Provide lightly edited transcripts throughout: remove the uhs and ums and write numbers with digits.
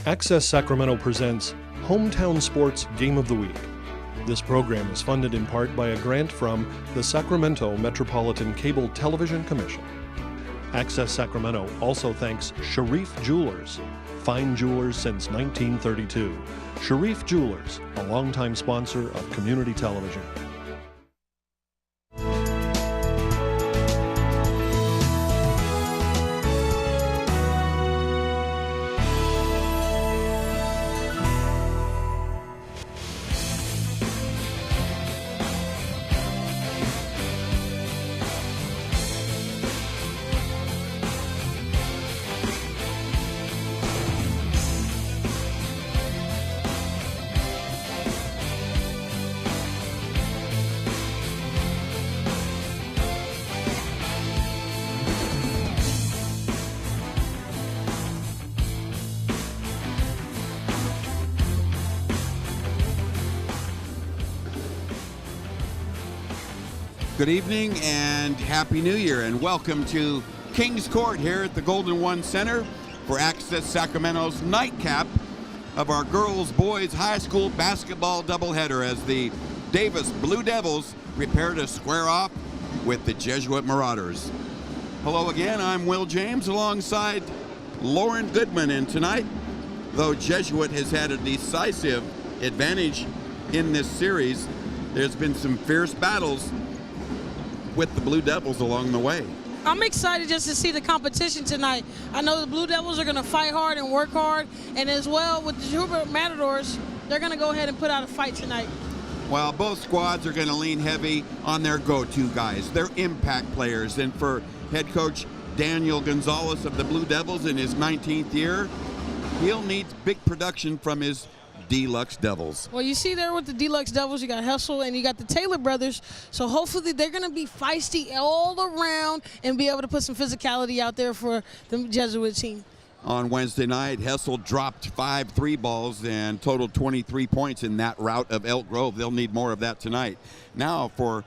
Access Sacramento presents Hometown Sports Game of the Week. This program is funded in part by a grant from the Sacramento Metropolitan Cable Television Commission. Access Sacramento also thanks Sharif Jewelers, fine jewelers since 1932. Sharif Jewelers, a longtime sponsor of community television. Good evening and Happy New Year, and welcome to Kings Court here at the Golden One Center for Access Sacramento's nightcap of our girls-boys high school basketball doubleheader as the Davis Blue Devils prepare to square off with the Jesuit Marauders. Hello again, I'm Will James alongside Lauren Goodman, and tonight, though Jesuit has had a decisive advantage in this series, there's been some fierce battles with the Blue Devils along the way. I'm excited just to see the competition tonight. I know the Blue Devils are going to fight hard and work hard, and as well with the Jesuit Marauders, they're going to go ahead and put out a fight tonight. Well, both squads are going to lean heavy on their go-to guys, their impact players, and for head coach Daniel Gonzalez of the Blue Devils in his 19th year, he'll need big production from his Deluxe Devils. Well, you see there with the Deluxe Devils, you got Hessel and you got the Taylor brothers, so hopefully they're going to be feisty all around and be able to put some physicality out there for the Jesuit team. On Wednesday night, Hessel dropped 5 3 balls and totaled 23 points in that rout of Elk Grove. They'll need more of that tonight. Now for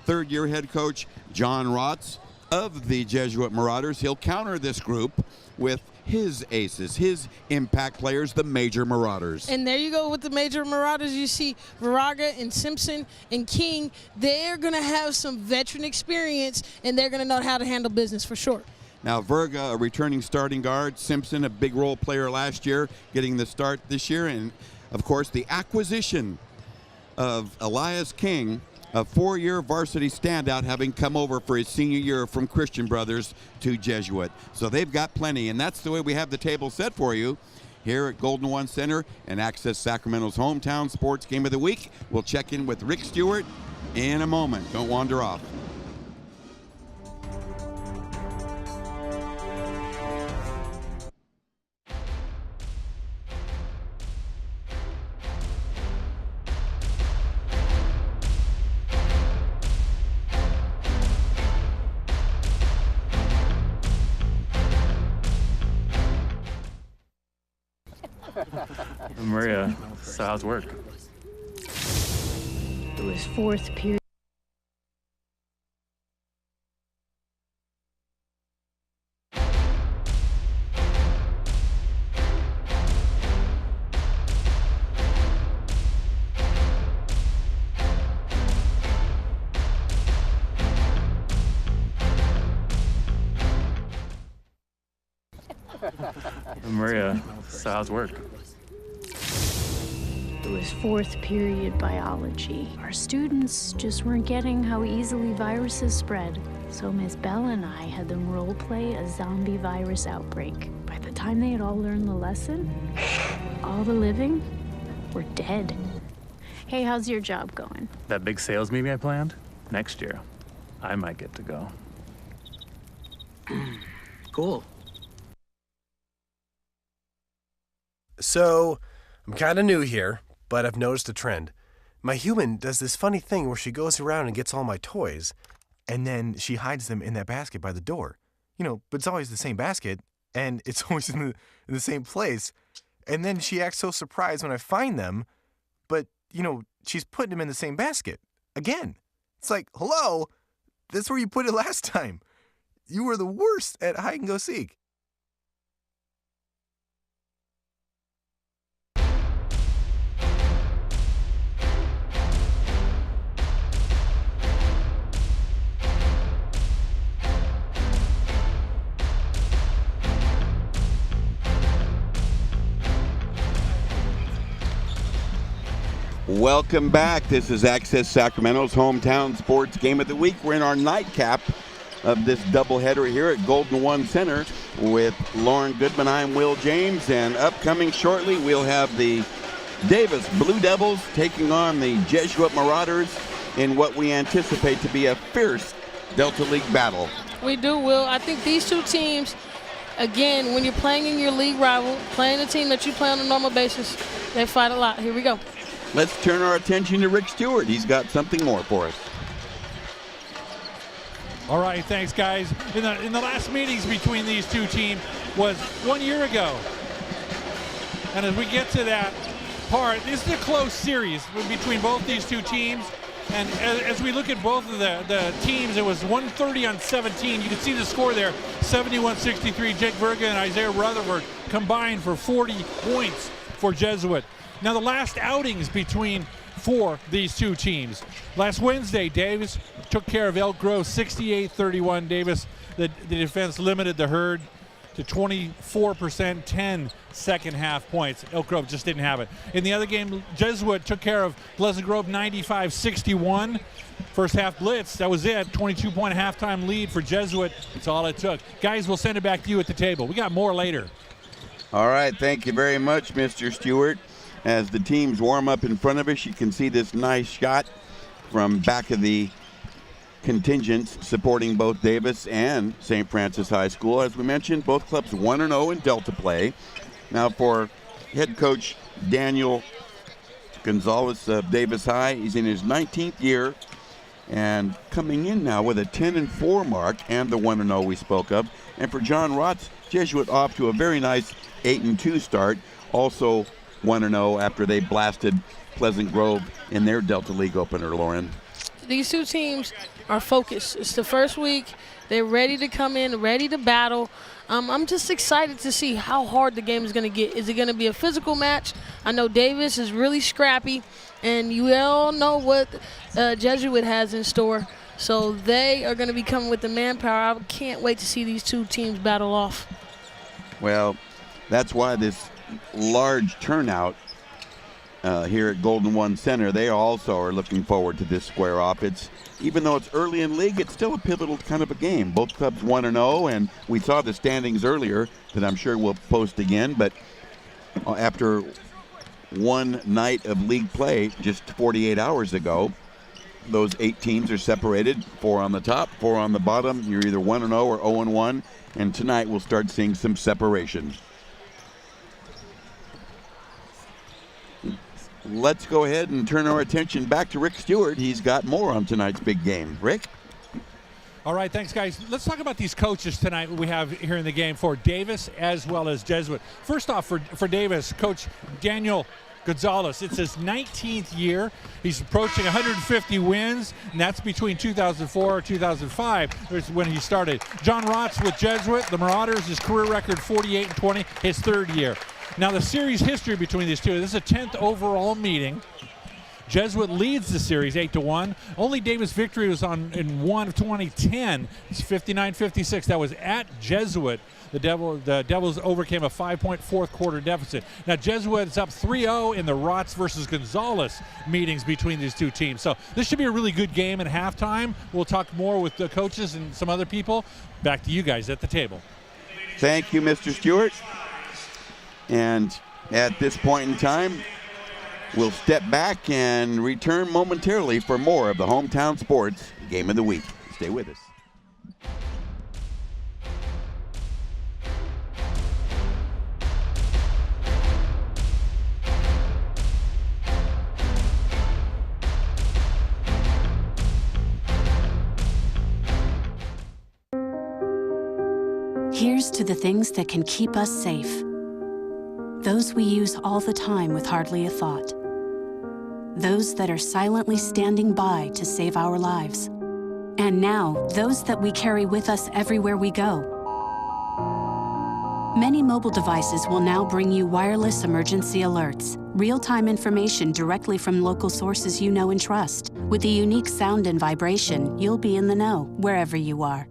third-year head coach John Rotz of the Jesuit Marauders, he'll counter this group with his aces, his impact players, the Major Marauders. And there you go with the Major Marauders. You see Viraga and Simpson and King. They're going to have some veteran experience, and they're going to know how to handle business for sure. Now, Virga, a returning starting guard. Simpson, a big role player last year, getting the start this year. And, of course, the acquisition of Elias King, a 4-year varsity standout, having come over for his senior year from Christian Brothers to Jesuit. So they've got plenty, and that's the way we have the table set for you here at Golden One Center and Access Sacramento's Hometown Sports Game of the Week. We'll check in with Rick Stewart in a moment. Don't wander off. Maria, so how's work? It was fourth period. Maria, so how's work? It was fourth period biology. Our students just weren't getting how easily viruses spread. So Miss Bella and I had them role play a zombie virus outbreak. By the time they had all learned the lesson, all the living were dead. Hey, how's your job going? That big sales meeting I planned? Next year, I might get to go. Cool. So, I'm kind of new here, but I've noticed a trend. My human does this funny thing where she goes around and gets all my toys, and then she hides them in that basket by the door. But it's always the same basket, and it's always in the same place. And then she acts so surprised when I find them, but, she's putting them in the same basket. Again. It's like, hello, that's where you put it last time. You were the worst at hide and go seek. Welcome back. This is Access Sacramento's Hometown Sports Game of the Week. We're in our nightcap of this doubleheader here at Golden One Center with Lauren Goodman. I'm Will James, and upcoming shortly we'll have the Davis Blue Devils taking on the Jesuit Marauders in what we anticipate to be a fierce Delta League battle. We do, Will. I think these two teams, again, when you're playing in your league rival, playing a team that you play on a normal basis, they fight a lot. Here we go. Let's turn our attention to Rick Stewart. He's got something more for us. All right, thanks, guys. In the last meetings between these two teams was 1 year ago. And as we get to that part, this is a close series between both these two teams. And as we look at both of the teams, it was 130-17. You can see the score there, 71-63. Jake Verga and Isaiah Rutherford combined for 40 points for Jesuit. Now, the last outings for these two teams. Last Wednesday, Davis took care of Elk Grove 68-31. Davis, the defense limited the herd to 24%, 10 second half points. Elk Grove just didn't have it. In the other game, Jesuit took care of Pleasant Grove 95-61. First half blitz, that was it. 22-point halftime lead for Jesuit. That's all it took. Guys, we'll send it back to you at the table. We got more later. All right, thank you very much, Mr. Stewart. As the teams warm up in front of us, you can see this nice shot from back of the contingents supporting both Davis and St. Francis High School. As we mentioned, both clubs 1-0 in Delta play. Now for head coach Daniel Gonzalez of Davis High, he's in his 19th year and coming in now with a 10-4 mark and the 1-0 we spoke of. And for John Rotz, Jesuit off to a very nice 8-2 start, also 1-0 after they blasted Pleasant Grove in their Delta League opener, Lauren. These two teams are focused. It's the first week. They're ready to come in, ready to battle. I'm just excited to see how hard the game is going to get. Is it going to be a physical match? I know Davis is really scrappy, and you all know what Jesuit has in store. So they are going to be coming with the manpower. I can't wait to see these two teams battle off. Well, that's why this large turnout here at Golden One Center, they also are looking forward to this square off. Even though it's early in league, it's still a pivotal kind of a game. Both clubs 1-0, and we saw the standings earlier that I'm sure we'll post again, but after one night of league play just 48 hours ago, those 8 teams are separated, 4 on the top, 4 on the bottom. You're either 1-0 or 0-1, and tonight we'll start seeing some separation. Let's go ahead and turn our attention back to Rick Stewart. He's got more on tonight's big game. Rick? All right, thanks, guys. Let's talk about these coaches tonight we have here in the game for Davis as well as Jesuit. First off, for Davis, Coach Daniel Gonzalez. It's his 19th year. He's approaching 150 wins, and that's between 2004 and 2005 is when he started. John Rotz with Jesuit, the Marauders, his career record 48-20, his third year. Now, the series history between these two, this is a 10th overall meeting. Jesuit leads the series 8-1. Only Davis' victory was in 2010. It's 59-56. That was at Jesuit. The Devils overcame a 5-point fourth quarter deficit. Now, Jesuit is up 3-0 in the Rotz versus Gonzalez meetings between these two teams. So this should be a really good game at halftime. We'll talk more with the coaches and some other people. Back to you guys at the table. Thank you, Mr. Stewart. And at this point in time, we'll step back and return momentarily for more of the Hometown Sports Game of the Week. Stay with us. Here's to the things that can keep us safe. Those we use all the time with hardly a thought. Those that are silently standing by to save our lives. And now, those that we carry with us everywhere we go. Many mobile devices will now bring you wireless emergency alerts, real-time information directly from local sources you know and trust. With the unique sound and vibration, you'll be in the know wherever you are.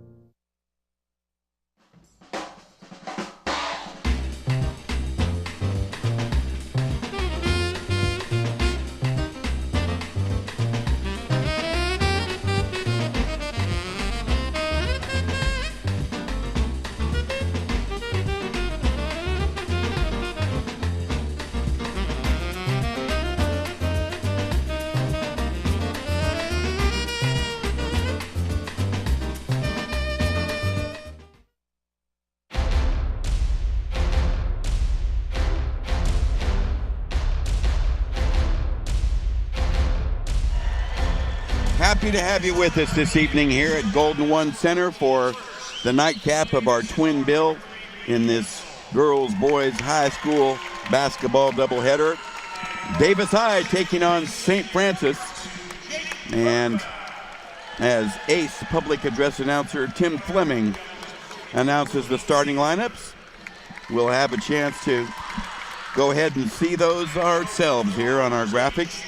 Happy to have you with us this evening here at Golden One Center for the nightcap of our twin bill in this girls-boys high school basketball doubleheader. Davis High taking on St. Francis. And as ace public address announcer Tim Fleming announces the starting lineups, we'll have a chance to go ahead and see those ourselves here on our graphics.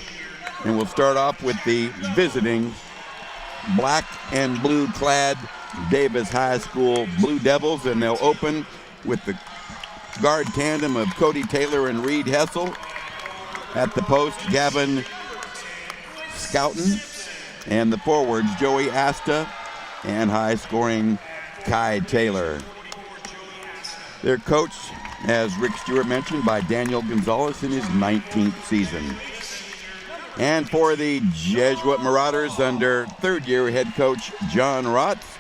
And we'll start off with the visiting black and blue clad Davis High School Blue Devils, and they'll open with the guard tandem of Cody Taylor and Reed Hessel. At the post, Gavin Scouten, and the forwards, Joey Asta and high-scoring Kai Taylor. They're coached, as Rick Stewart mentioned, by Daniel Gonzalez in his 19th season. And for the Jesuit Marauders under third-year head coach John Rotz,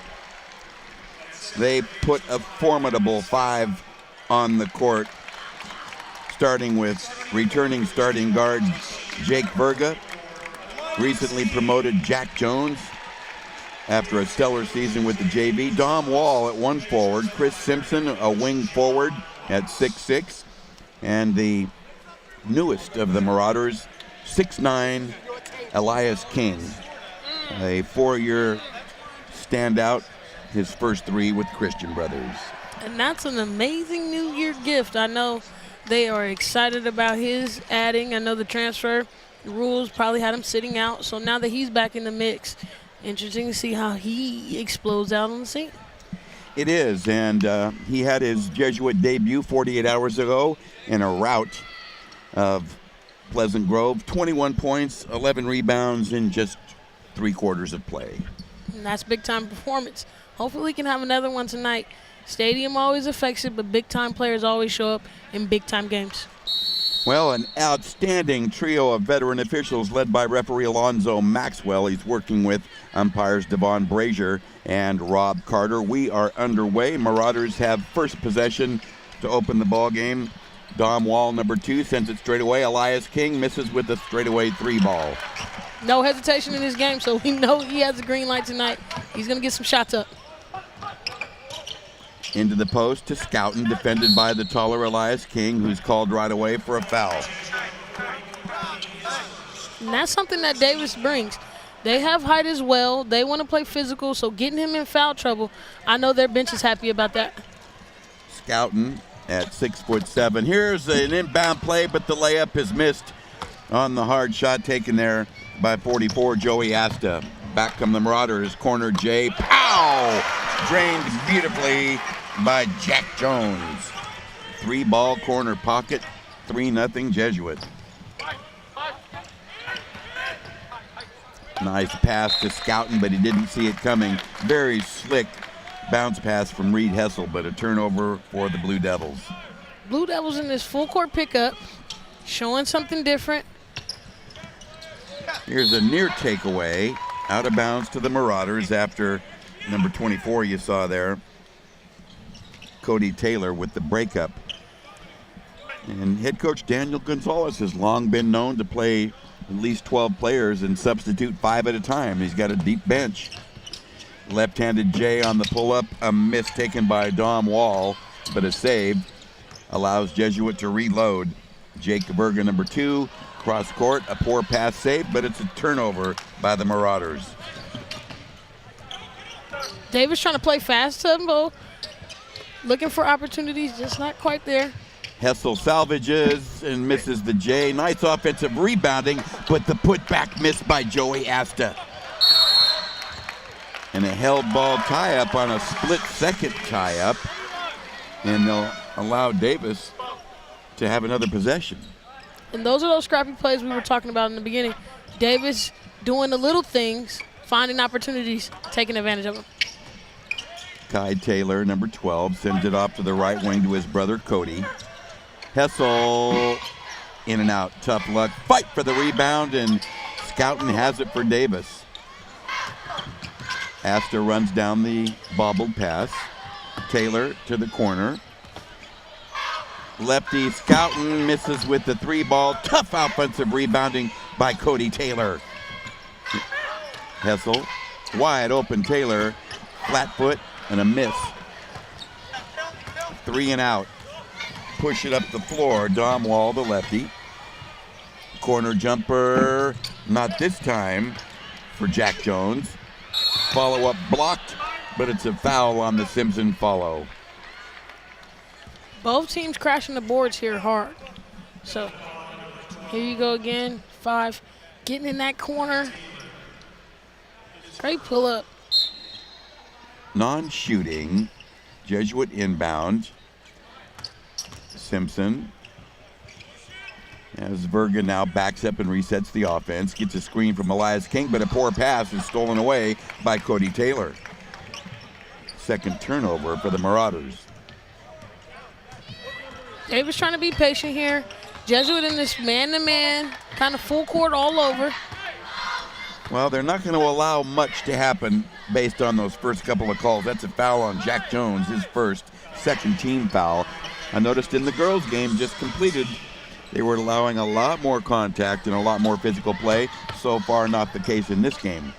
they put a formidable 5 on the court, starting with returning starting guard Jake Berga, recently promoted Jack Jones after a stellar season with the JV, Dom Wall at one forward, Chris Simpson, a wing forward at 6'6", and the newest of the Marauders, 6'9", Elias King, a 4-year standout, his first 3 with Christian Brothers. And that's an amazing New Year gift. I know they are excited about his adding. I know the transfer rules probably had him sitting out, so now that he's back in the mix, interesting to see how he explodes out on the scene. It is, and he had his Jesuit debut 48 hours ago in a rout of Pleasant Grove. 21 points, 11 rebounds in just 3 quarters of play. And that's big-time performance. Hopefully we can have another one tonight. Stadium always affects it, but big-time players always show up in big-time games. Well, an outstanding trio of veteran officials led by referee Alonzo Maxwell. He's working with umpires Devon Brazier and Rob Carter. We are underway. Marauders have first possession to open the ball game. Dom Wall, number 2, sends it straight away. Elias King misses with a straightaway 3 ball. No hesitation in this game, so we know he has a green light tonight. He's going to get some shots up. Into the post to Scouten, defended by the taller Elias King, who's called right away for a foul. And that's something that Davis brings. They have height as well. They want to play physical, so getting him in foul trouble, I know their bench is happy about that. Scouten at 6'7". Here's an inbound play, but the layup is missed on the hard shot taken there by 44, Joey Asta. Back come the Marauders. Corner Jay. Pow! Drained beautifully by Jack Jones. 3-ball corner pocket. 3-0 Jesuit. Nice pass to Scouten, but he didn't see it coming. Very slick bounce pass from Reed Hessel, but a turnover for the Blue Devils. Blue Devils in this full court pickup, showing something different. Here's a near takeaway, out of bounds to the Marauders after number 24 you saw there, Cody Taylor with the breakup. And head coach Daniel Gonzalez has long been known to play at least 12 players and substitute 5 at a time. He's got a deep bench. Left-handed Jay on the pull-up, a miss taken by Dom Wall, but a save allows Jesuit to reload. Jake Berga, number 2, cross court, a poor pass save, but it's a turnover by the Marauders. Davis trying to play fast tempo, looking for opportunities, just not quite there. Hessel salvages and misses the J. Nice offensive rebounding, but the putback missed by Joey Asta. And a held ball tie-up on a split-second tie-up, and they'll allow Davis to have another possession. And those are those scrappy plays we were talking about in the beginning. Davis doing the little things, finding opportunities, taking advantage of them. Kai Taylor, number 12, sends it off to the right wing to his brother Cody. Hessel in and out, tough luck. Fight for the rebound, and Scouten has it for Davis. Asta runs down the bobbled pass. Taylor to the corner. Lefty Scouten misses with the 3-ball. Tough offensive rebounding by Cody Taylor. Hessel, wide open Taylor, flat foot and a miss. 3 and out. Push it up the floor. Dom Wall, the lefty. Corner jumper, not this time for Jack Jones. Follow-up blocked, but it's a foul on the Simpson follow. Both teams crashing the boards here hard. So here you go again. 5, getting in that corner. Great pull up. Non-shooting, Jesuit inbound. Simpson, as Verga now backs up and resets the offense, gets a screen from Elias King, but a poor pass is stolen away by Cody Taylor. Second turnover for the Marauders. Davis trying to be patient here. Jesuit in this man-to-man, kind of full court all over. Well, they're not going to allow much to happen based on those first couple of calls. That's a foul on Jack Jones, his first, second team foul. I noticed in the girls' game just completed, they were allowing a lot more contact and a lot more physical play. So far, not the case in this game.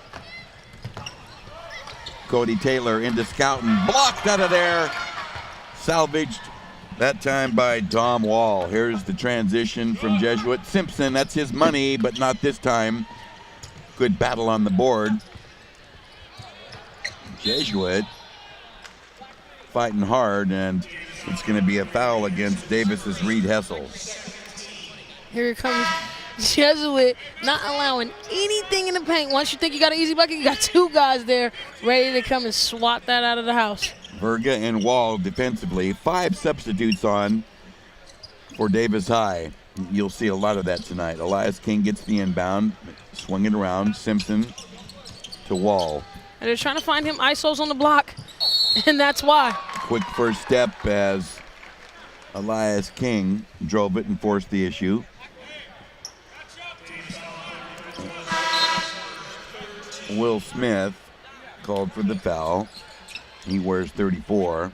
Cody Taylor into Scouten, blocked out of there. Salvaged that time by Dom Wall. Here's the transition from Jesuit. Simpson, that's his money, but not this time. Good battle on the board. Jesuit fighting hard, and it's going to be a foul against Davis's Reed Hessel. Here comes Jesuit, not allowing anything in the paint. Once you think you got an easy bucket, you got 2 guys there ready to come and swat that out of the house. Verga and Wall defensively. 5 substitutes on for Davis High. You'll see a lot of that tonight. Elias King gets the inbound, swing it around. Simpson to Wall. And they're trying to find him isos on the block, and that's why. Quick first step as Elias King drove it and forced the issue. Will Smith called for the foul. He wears 34.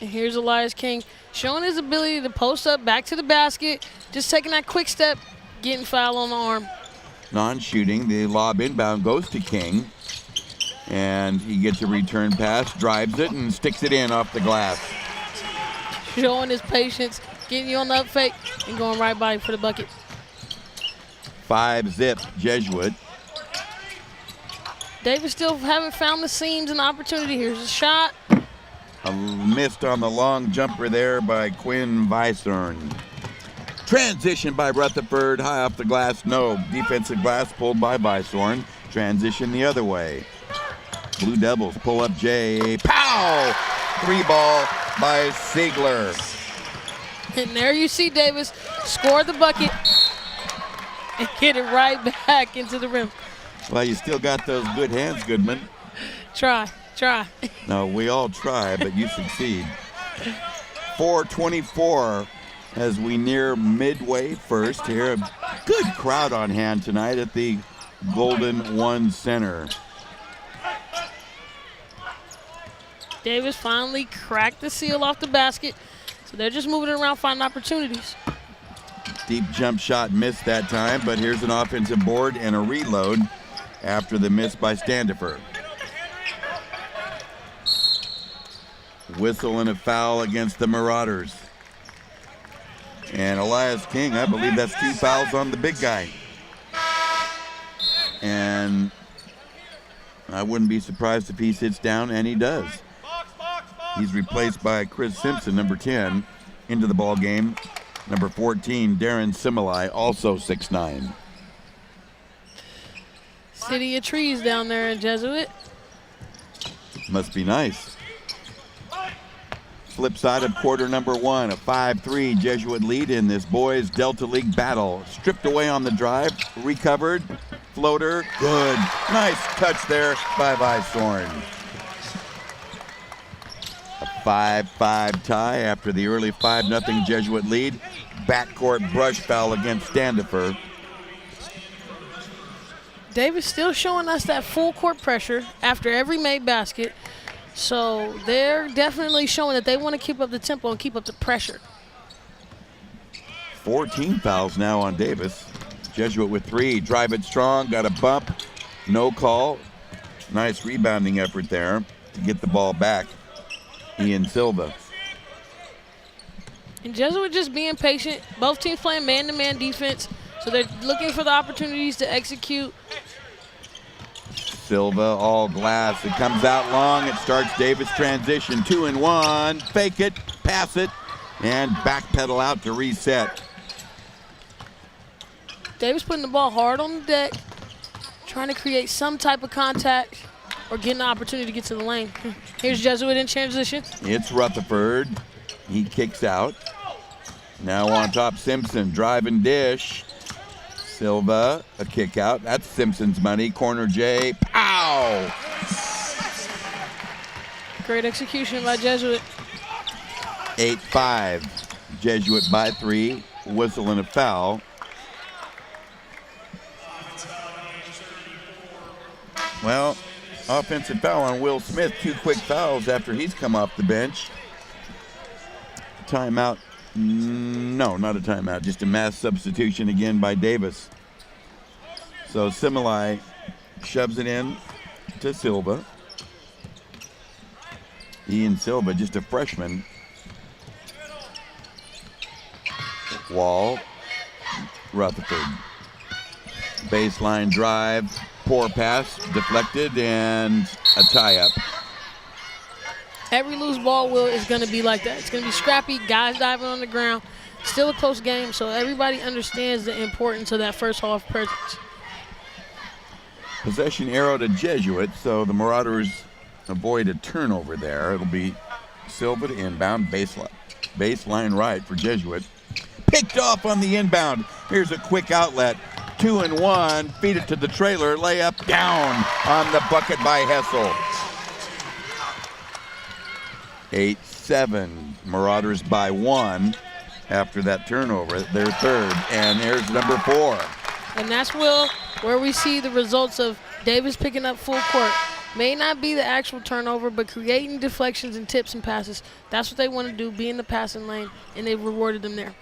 And here's Elias King showing his ability to post up back to the basket, just taking that quick step, getting foul on the arm. Non-shooting, the lob inbound goes to King. And he gets a return pass, drives it, and sticks it in off the glass. Showing his patience, getting you on the up fake, and going right by for the bucket. 5-zip, Jesuit. Davis still haven't found the seams and opportunity. Here's a shot. Missed on the long jumper there by Quinn Weissorn. Transition by Rutherford, high off the glass, no. Defensive glass pulled by Weissorn. Transition the other way. Blue Devils pull up Jay. Pow! 3-ball by Siegler. And there you see Davis score the bucket and get it right back into the rim. Well, you still got those good hands, Goodman. Try. No, we all try, but you succeed. 4:24 as we near midway first here. A good crowd on hand tonight at the Golden One Center. Davis finally cracked the seal off the basket, so they're just moving it around, finding opportunities. Deep jump shot missed that time, but here's an offensive board and a reload after the miss by Standifer. Whistle and a foul against the Marauders. And Elias King, I believe that's 2 fouls on the big guy. And I wouldn't be surprised if he sits down, and he does. He's replaced by Chris Simpson, number 10, into the ball game. Number 14, Darren Similai, also 6'9". City of trees down there in Jesuit. Must be nice. Flip side of quarter number 1, a 5-3 Jesuit lead in this boys Delta League battle. Stripped away on the drive, recovered, floater, good. Nice touch there by Weissorn. A 5-5 tie after the early 5-0 Jesuit lead. Backcourt brush foul against Standifer. Davis still showing us that full court pressure after every made basket. So they're definitely showing that they want to keep up the tempo and keep up the pressure. 14 fouls now on Davis. Jesuit with 3, drive it strong, got a bump, No call. Nice rebounding effort there to get the ball back. Ian Silva. And Jesuit just being patient. Both teams playing man-to-man defense, so they're looking for the opportunities to execute. Silva, all glass. It comes out long. It starts Davis transition. 2-and-1. Fake it, pass it, and backpedal out to reset. Davis putting the ball hard on the deck, trying to create some type of contact or get an opportunity to get to the lane. Here's Jesuit in transition. It's Rutherford. He kicks out. Now on top, Simpson. Drive and dish. Silva, a kick out. That's Simpson's money. Corner J. Pow! Great execution by Jesuit. 8-5. Jesuit by 3. Whistle and a foul. Well, offensive foul on Will Smith. 2 quick fouls after he's come off the bench. Timeout. No, not a timeout. Just a mass substitution again by Davis. So Similai shoves it in to Silva. Ian Silva, just a freshman. Wall. Rutherford. Baseline drive. Poor pass, deflected, and a tie-up. Every loose ball, Will, is going to be like that. It's going to be scrappy, guys diving on the ground. Still a close game, so everybody understands the importance of that first half presence. Possession arrow to Jesuit, so the Marauders avoid a turnover there. It'll be Silva to inbound, baseline right for Jesuit. Picked off on the inbound. Here's a quick outlet. 2-and-1, feed it to the trailer, layup down on the bucket by Hessel. 8-7, Marauders by 1 after that turnover, their third, and there's number 4. And that's, Will, where we see the results of Davis picking up full court. May not be the actual turnover, but creating deflections and tips and passes. That's what they want to do, be in the passing lane, and they've rewarded them there.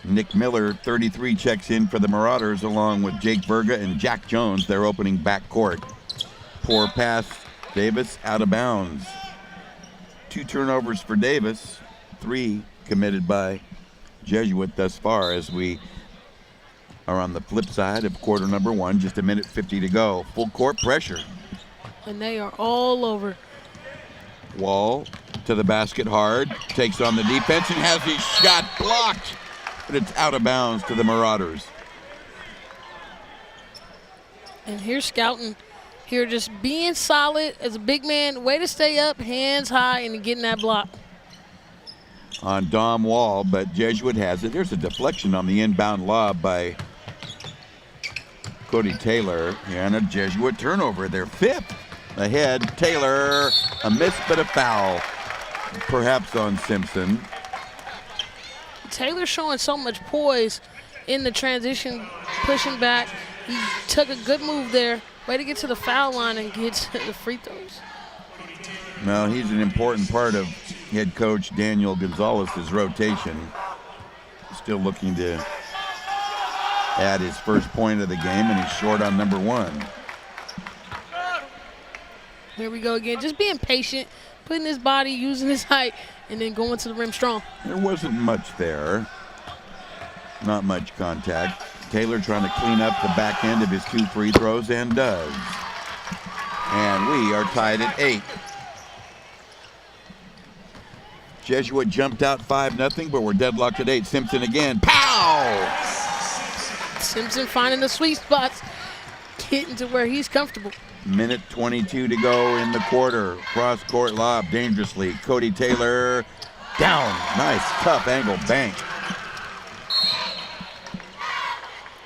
Nick Miller, 33, checks in for the Marauders along with Jake Verga and Jack Jones, their opening backcourt. Poor pass, Davis out of bounds. 2 turnovers for Davis, 3 committed by Jesuit thus far as we are on the flip side of quarter number 1, just 1:50 to go. Full court pressure. And they are all over. Wall to the basket hard, takes on the defense and has his shot blocked. But it's out of bounds to the Marauders. And here's Scouten. Here just being solid as a big man. Way to stay up, hands high, and getting that block. On Dom Wall, but Jesuit has it. There's a deflection on the inbound lob by Cody Taylor. And a Jesuit turnover. Their 5th ahead. Taylor, a miss but a foul. Perhaps on Simpson. Taylor showing so much poise in the transition, pushing back. He took a good move there. Way to get to the foul line and get to the free throws. Well, he's an important part of head coach Daniel Gonzalez's rotation. Still looking to add his first point of the game, and he's short on number 1. Here we go again. Just being patient, putting his body, using his height, and then going to the rim strong. There wasn't much there. Not much contact. Taylor trying to clean up the back end of his 2 free throws, and does. And we are tied at 8. Jesuit jumped out 5-0, but we're deadlocked at 8. Simpson again. Pow! Simpson finding the sweet spots, getting to where he's comfortable. 1:22 to go in the quarter. Cross-court lob dangerously. Cody Taylor down. Nice, tough angle bank.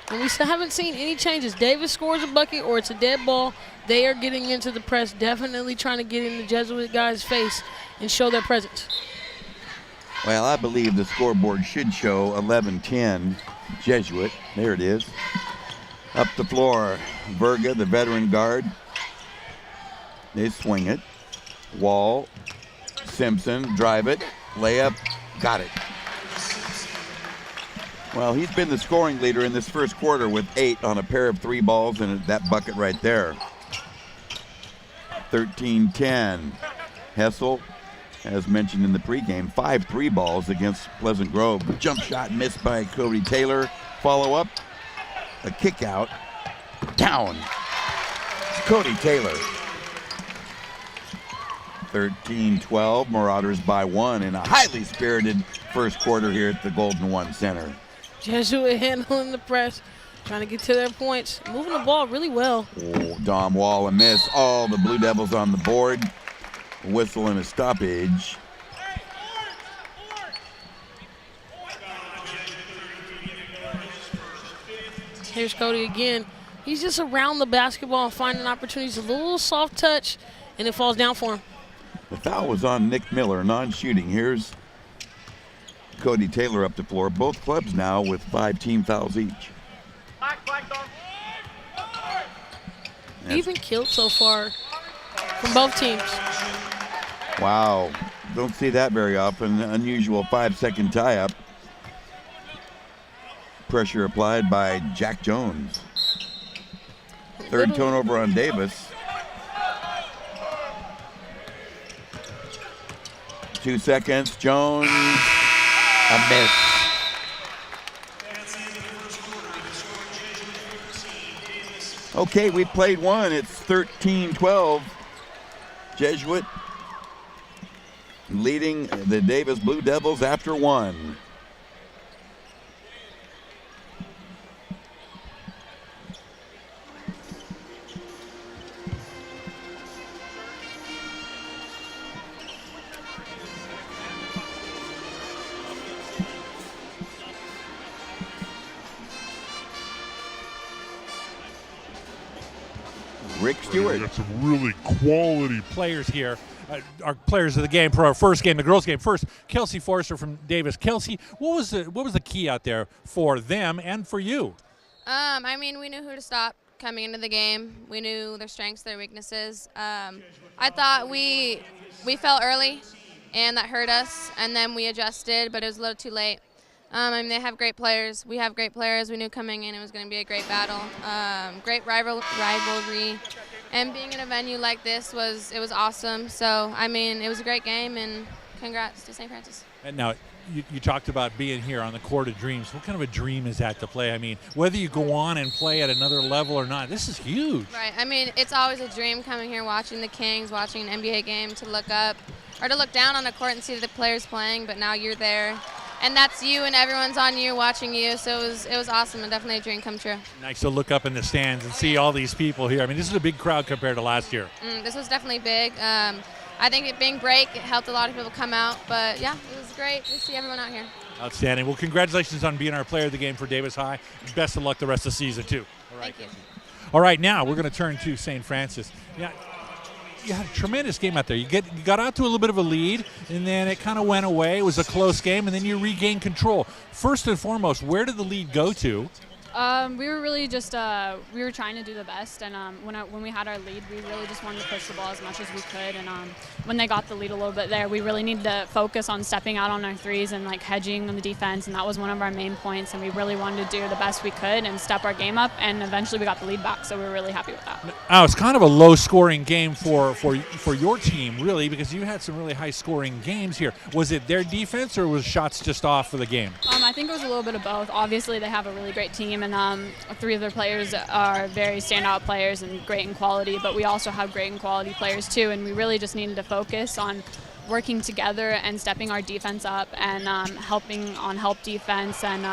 And we still haven't seen any changes. Davis scores a bucket or it's a dead ball. They are getting into the press, definitely trying to get in the Jesuit guy's face and show their presence. Well, I believe the scoreboard should show 11-10 Jesuit. There it is. Up the floor, Verga, the veteran guard. They swing it. Wall, Simpson, drive it, layup, got it. Well, he's been the scoring leader in this first quarter with 8 on a pair of 3 balls and that bucket right there. 13-10. Hessel, as mentioned in the pregame, 5 3 balls against Pleasant Grove. Jump shot missed by Cody Taylor. Follow up, a kick out, down. Cody Taylor. 13-12, Marauders by 1 in a highly spirited first quarter here at the Golden One Center. Jesuit handling the press, trying to get to their points, moving the ball really well. Oh, Dom Wall a miss. All the Blue Devils on the board. A whistle and a stoppage. Here's Cody again. He's just around the basketball and finding opportunities. A little soft touch, and it falls down for him. The foul was on Nick Miller, non-shooting. Here's Cody Taylor up the floor. Both clubs now with 5 team fouls each. Even killed so far from both teams. Wow, don't see that very often. Unusual 5-second tie-up. Pressure applied by Jack Jones. Third turnover on Davis. 2 seconds, Jones, a miss. Okay, we played one. It's 13-12. Jesuit leading the Davis Blue Devils after 1. Rick Stewart. We got some really quality players here. Our players of the game for our first game, the girls' game. First, Kelsey Forrester from Davis. Kelsey, what was the key out there for them and for you? I mean, we knew who to stop coming into the game. We knew their strengths, their weaknesses. I thought we fell early, and that hurt us, and then we adjusted, but it was a little too late. I mean, they have great players. We have great players. We knew coming in it was going to be a great battle, great rivalry. And being in a venue like this was awesome. So, I mean, it was a great game, and congrats to St. Francis. And now, you talked about being here on the Court of Dreams. What kind of a dream is that to play? I mean, whether you go on and play at another level or not, this is huge. Right. I mean, it's always a dream coming here, watching the Kings, watching an NBA game, to look up or to look down on the court and see the players playing, but now you're there. And that's you, and everyone's on you, watching you. So it was awesome, and definitely a dream come true. Nice to look up in the stands and see all these people here. I mean, this is a big crowd compared to last year. This was definitely big. I think it being break, it helped a lot of people come out. But, yeah, it was great to see everyone out here. Outstanding. Well, congratulations on being our player of the game for Davis High. Best of luck the rest of the season, too. All right. Thank you. All right, now we're going to turn to St. Francis. Yeah. You had a tremendous game out there. You got out to a little bit of a lead, and then it kind of went away. It was a close game, and then you regained control. First and foremost, where did the lead go to? We were really just we were trying to do the best, and when we had our lead, we really just wanted to push the ball as much as we could. And when they got the lead a little bit there, we really needed to focus on stepping out on our threes and like hedging on the defense, and that was one of our main points. And we really wanted to do the best we could and step our game up. And eventually, we got the lead back, so we were really happy with that. Oh, it's kind of a low-scoring game for your team, really, because you had some really high-scoring games here. Was it their defense, or was shots just off for the game? I think it was a little bit of both. Obviously, they have a really great team, and 3 of their players are very standout players and great in quality, but we also have great in quality players too, and we really just needed to focus on working together and stepping our defense up and helping on help defense and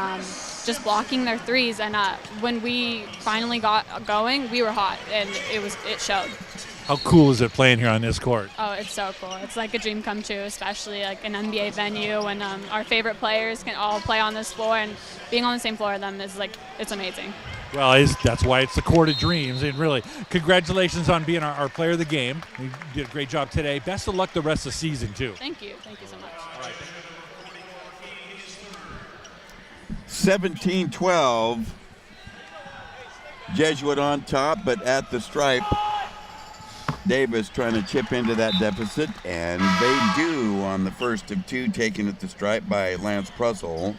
just blocking their threes. And when we finally got going, we were hot, and it showed. How cool is it playing here on this court? Oh, it's so cool. It's like a dream come true, especially like an NBA venue, and our favorite players can all play on this floor, and being on the same floor with them is like, it's amazing. Well, that's why it's the Court of Dreams. And really, congratulations on being our player of the game. You did a great job today. Best of luck the rest of the season, too. Thank you. Thank you so much. All right. 17-12. Jesuit on top, but at the stripe. Davis trying to chip into that deficit, and they do on the first of 2 taken at the stripe by Lance Prussell.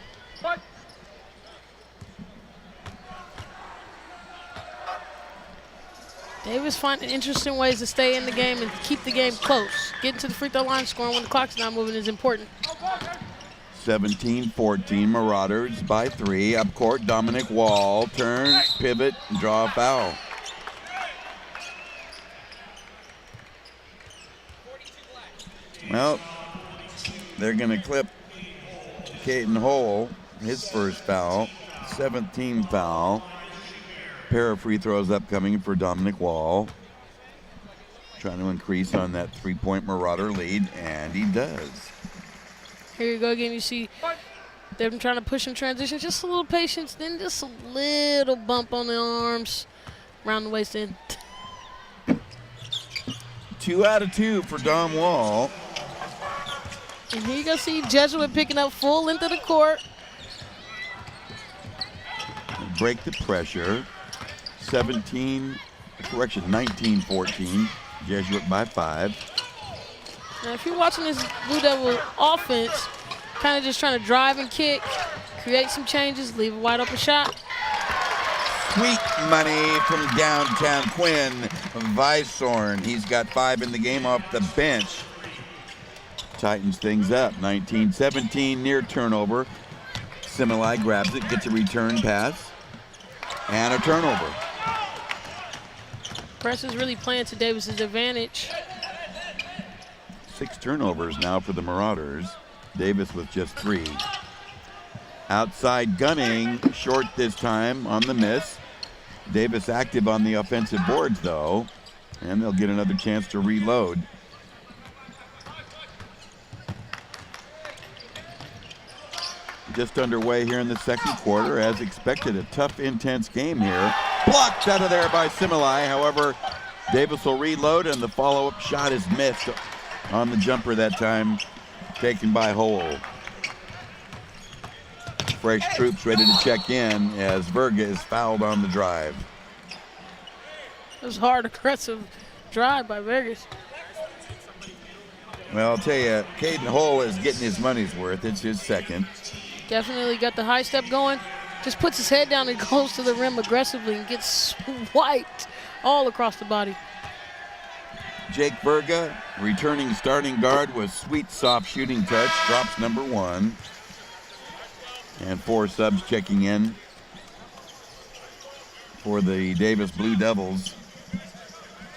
Davis finding interesting ways to stay in the game and keep the game close. Getting to the free throw line, scoring when the clock's not moving is important. 17-14, Marauders by 3. Up court, Dominic Wall, turn, pivot, draw a foul. Well, they're going to clip Caden Hole, his first foul, 17th foul. Pair of free throws upcoming for Dominic Wall. Trying to increase on that 3-point Marauder lead, and he does. Here you go again. You see them trying to push in transition. Just a little patience, then just a little bump on the arms around the waist end. 2 out of 2 for Dom Wall. And here you go see Jesuit picking up full length of the court. Break the pressure. 19-14. Jesuit by 5. Now, if you're watching this Blue Devil offense, kind of just trying to drive and kick, create some changes, leave a wide open shot. Sweet money from downtown Quinn. Visorn, he's got 5 in the game off the bench. Tightens things up. 19-17, near turnover. Similai grabs it, gets a return pass, and a turnover. Press is really playing to Davis's advantage. 6 turnovers now for the Marauders. Davis with just 3. Outside gunning, short this time on the miss. Davis active on the offensive boards though, and they'll get another chance to reload. Just underway here in the second quarter. As expected, a tough, intense game here. Blocked out of there by Similai. However, Davis will reload, and the follow-up shot is missed on the jumper that time, taken by Hole. Fresh troops ready to check in as Verga is fouled on the drive. It was hard, aggressive drive by Vegas. Well, I'll tell you, Caden Hole is getting his money's worth. It's his second. Definitely got the high step going. Just puts his head down and goes to the rim aggressively and gets swiped all across the body. Jake Verga, returning starting guard with sweet, soft shooting touch, drops number 1. And 4 subs checking in for the Davis Blue Devils.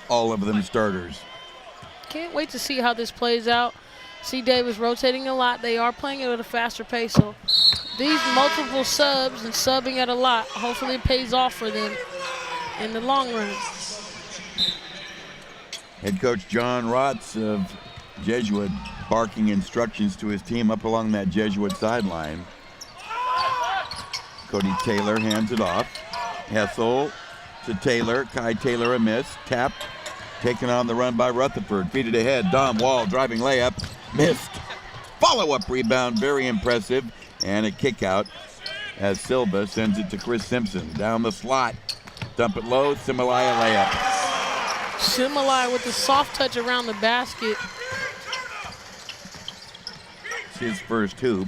All of them starters. Can't wait to see how this plays out. See Davis rotating a lot. They are playing it at a faster pace, so these multiple subs and subbing at a lot, hopefully it pays off for them in the long run. Head coach John Rotz of Jesuit barking instructions to his team up along that Jesuit sideline. Cody Taylor hands it off. Hessel to Taylor. Kai Taylor a miss. Tapped. Taken on the run by Rutherford. Feed it ahead. Dom Wall driving layup. Missed. Follow-up rebound. Very impressive. And a kick out as Silva sends it to Chris Simpson. Down the slot. Dump it low. Similai a layup. Similai with the soft touch around the basket. It's his first hoop.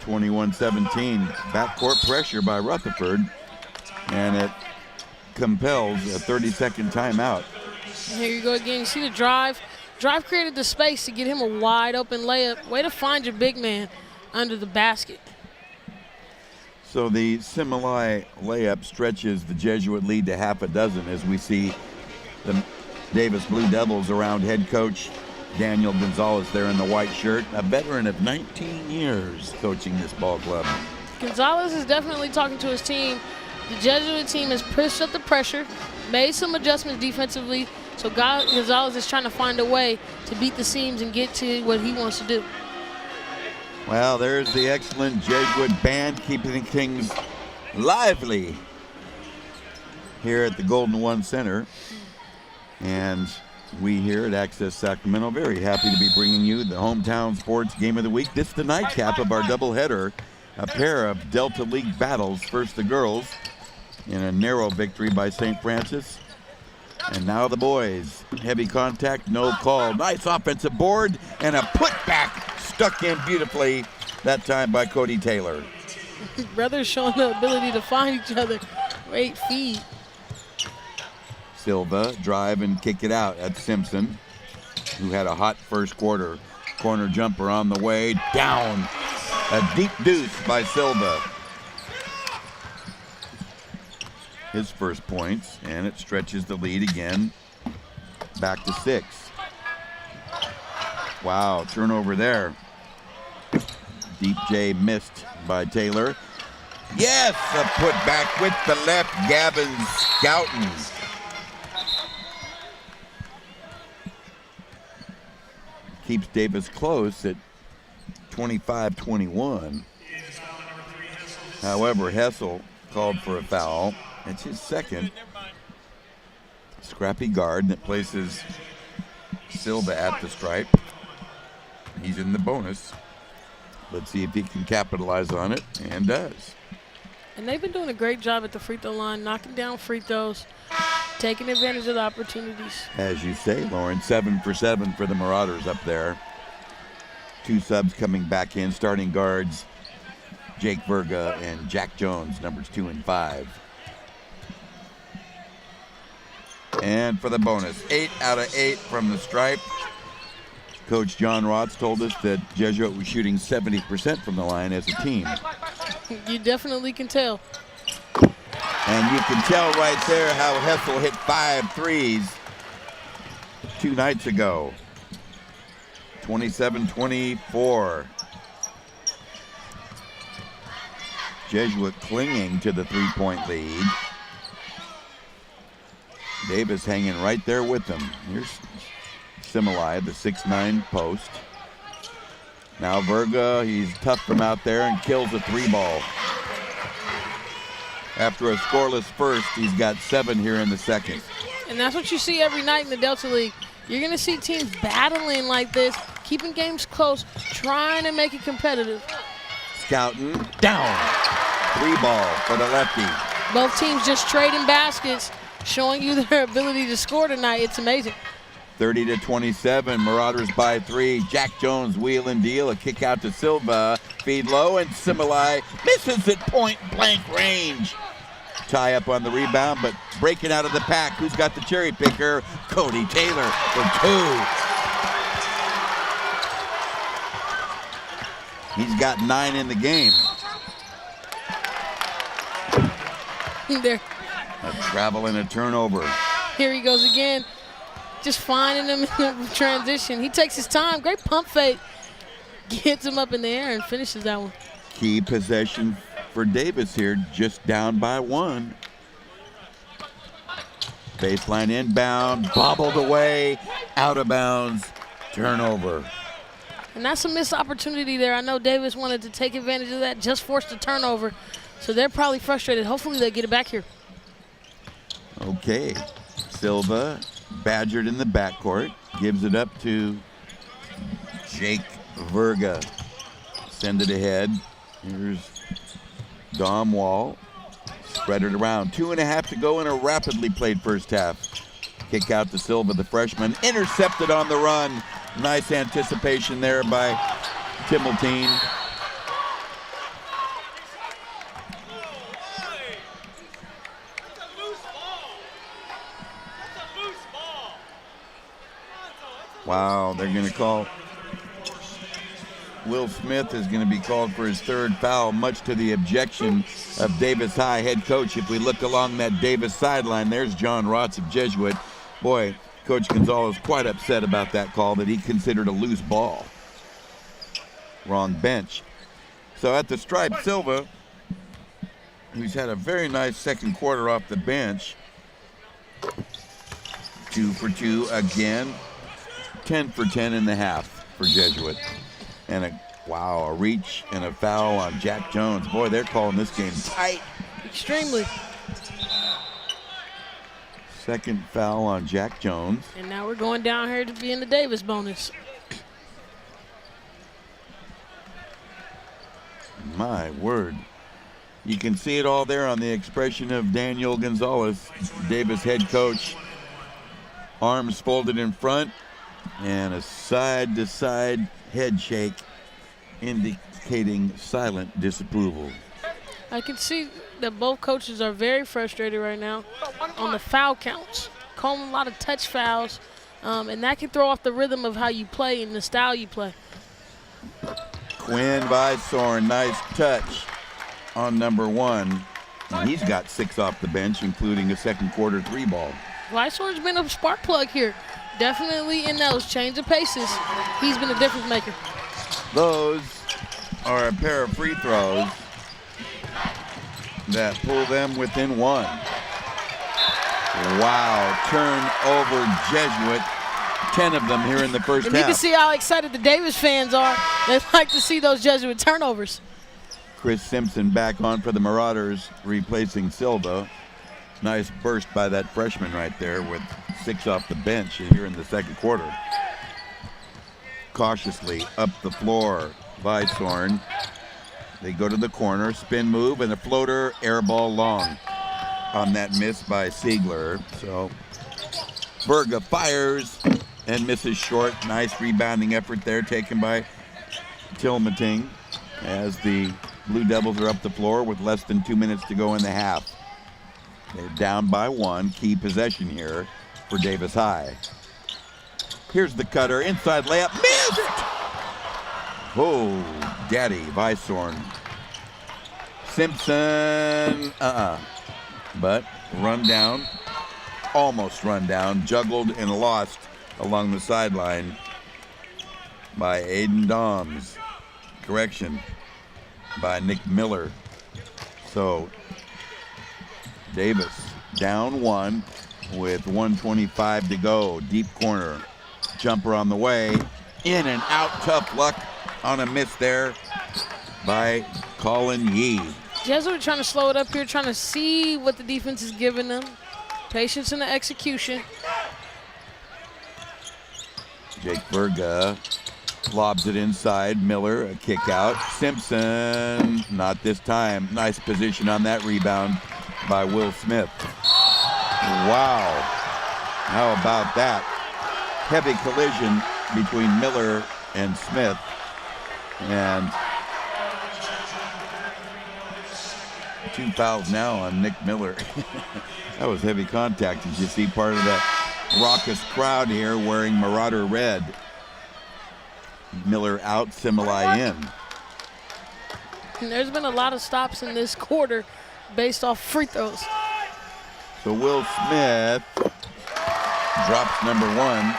21-17. Backcourt pressure by Rutherford. And it compels a 30-second timeout. Here you go again. You see the drive. Drive created the space to get him a wide open layup. Way to find your big man under the basket. So the Similai layup stretches the Jesuit lead to half a dozen as we see the Davis Blue Devils around head coach Daniel Gonzalez there in the white shirt, a veteran of 19 years coaching this ball club. Gonzalez is definitely talking to his team. The Jesuit team has pushed up the pressure, made some adjustments defensively, so Gonzalez is trying to find a way to beat the seams and get to what he wants to do. Well, there's the excellent Jesuit band keeping things lively here at the Golden One Center. And we here at Access Sacramento very happy to be bringing you the hometown sports game of the week. This is the nightcap of our doubleheader, a pair of Delta League battles. First the girls in a narrow victory by St. Francis. And now the boys. Heavy contact, no call. Nice offensive board and a putback stuck in beautifully, that time by Cody Taylor. Brothers showing the ability to find each other. Great feed. Silva drive and kick it out at Simpson, who had a hot first quarter. Corner jumper on the way, down. A deep deuce by Silva. His first points, and it stretches the lead again back to 6. Wow, turnover there. Deep J missed by Taylor. Yes, a putback with the left, Gavin Scouten. Keeps Davis close at 25-21. However, Hessel called for a foul. It's his second. Scrappy guard that places Silva at the stripe. He's in the bonus. Let's see if he can capitalize on it, and does. And they've been doing a great job at the free throw line, knocking down free throws, taking advantage of the opportunities. As you say, Lauren, 7 for 7 for the Marauders up there. 2 subs coming back in, starting guards Jake Verga and Jack Jones, numbers 2 and 5. And for the bonus, 8 out of 8 from the stripe. Coach John Rotz told us that Jesuit was shooting 70% from the line as a team. You definitely can tell. And you can tell right there how Hessel hit 5 threes 2 nights ago. 27-24. Jesuit clinging to the 3-point lead. Davis hanging right there with them. Here's Similai, the 6'9" post. Now Verga, he's toughed from out there and kills a 3 ball. After a scoreless first, he's got 7 here in the second. And that's what you see every night in the Delta League. You're going to see teams battling like this, keeping games close, trying to make it competitive. Scouten down. 3 ball for the lefty. Both teams just trading baskets, showing you their ability to score tonight. It's amazing. 30-27, Marauders by 3. Jack Jones wheel and deal, a kick out to Silva, feed low, and Similai misses at point blank range. Tie up on the rebound, but breaking out of the pack. Who's got the cherry picker? Cody Taylor for 2. He's got 9 in the game. There. A travel and a turnover. Here he goes again. Just finding him in the transition. He takes his time. Great pump fake. Gets him up in the air and finishes that one. Key possession for Davis here, just down by 1. Baseline inbound, bobbled away, out of bounds, turnover. And that's a missed opportunity there. I know Davis wanted to take advantage of that, just forced a turnover. So they're probably frustrated. Hopefully they get it back here. Okay, Silva badgered in the backcourt, gives it up to Jake Verga. Send it ahead. Here's Dom Wall. Spread it around. 2.5 to go in a rapidly played first half. Kick out to Silva, the freshman. Intercepted on the run. Nice anticipation there by Timmeltine. Wow, they're going to call. Will Smith is going to be called for his 3rd foul, much to the objection of Davis High head coach. If we look along that Davis sideline, there's John Rotz of Jesuit. Boy, Coach Gonzalez quite upset about that call that he considered a loose ball. Wrong bench. So at the stripe, Silva, who's had a very nice second quarter off the bench. 2 for 2 again. 10 for 10 in the half for Jesuit. And a reach and a foul on Jack Jones. Boy, they're calling this game tight. Extremely. Second foul on Jack Jones. And now we're going down here to be in the Davis bonus. My word. You can see it all there on the expression of Daniel Gonzalez, Davis head coach. Arms folded in front and a side-to-side head shake indicating silent disapproval. I can see that both coaches are very frustrated right now on the foul counts. calling a lot of touch fouls, and that can throw off the rhythm of how you play and the style you play. Quinn Visorn, nice touch on number 1. And he's got 6 off the bench, including a second quarter 3 ball. Visorn's been a spark plug here. Definitely in those change of paces. He's been a difference maker. Those are a pair of free throws that pull them within 1. Wow, turnover Jesuit. 10 of them here in the first half. You can see how excited the Davis fans are. They like to see those Jesuit turnovers. Chris Simpson back on for the Marauders, replacing Silva. Nice burst by that freshman right there with 6 off the bench here in the second quarter. Cautiously up the floor, Visorn. They go to the corner, spin move, and a floater, air ball long on that miss by Siegler. So Berga fires and misses short. Nice rebounding effort there taken by Tilmating as the Blue Devils are up the floor with less than 2 minutes to go in the half. They're down by 1. Key possession here for Davis High. Here's the cutter. Inside layup. Missed it! Oh, daddy, Visorn. Simpson. But run down. Almost run down. Juggled and lost along the sideline by Aiden Doms. Correction. By Nick Miller. So Davis down 1 with 1:25 to go. Deep corner. Jumper on the way. In and out. Tough luck on a miss there by Colin Yee. Jesuit trying to slow it up here, trying to see what the defense is giving them. Patience in the execution. Jake Berga lobs it inside. Miller, a kick out. Simpson, not this time. Nice position on that rebound by Will Smith. Wow. How about that? Heavy collision between Miller and Smith. And 2 fouls now on Nick Miller. That was heavy contact. Did you see part of that raucous crowd here wearing Marauder red? Miller out, Similai in. And there's been a lot of stops in this quarter based off free throws. So Will Smith drops number 1.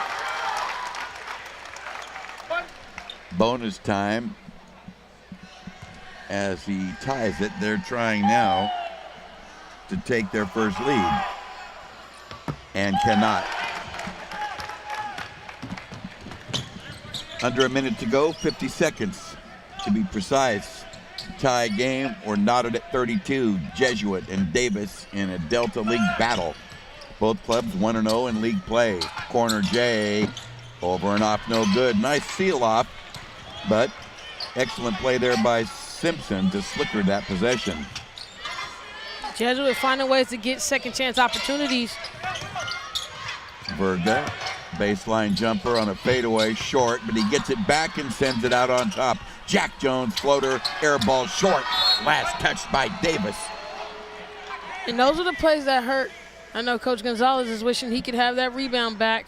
Bonus time as he ties it. They're trying now to take their first lead and cannot. Under a minute to go, 50 seconds to be precise. Tie game or knotted at 32. Jesuit and Davis in a Delta League battle. Both clubs 1-0 in league play. Corner J, over and off, no good. Nice seal off, but excellent play there by Simpson to slicker that possession. Jesuit finding ways to get second chance opportunities. Berga, baseline jumper on a fadeaway, short, but he gets it back and sends it out on top. Jack Jones, floater, air ball short. Last touch by Davis. And those are the plays that hurt. I know Coach Gonzalez is wishing he could have that rebound back.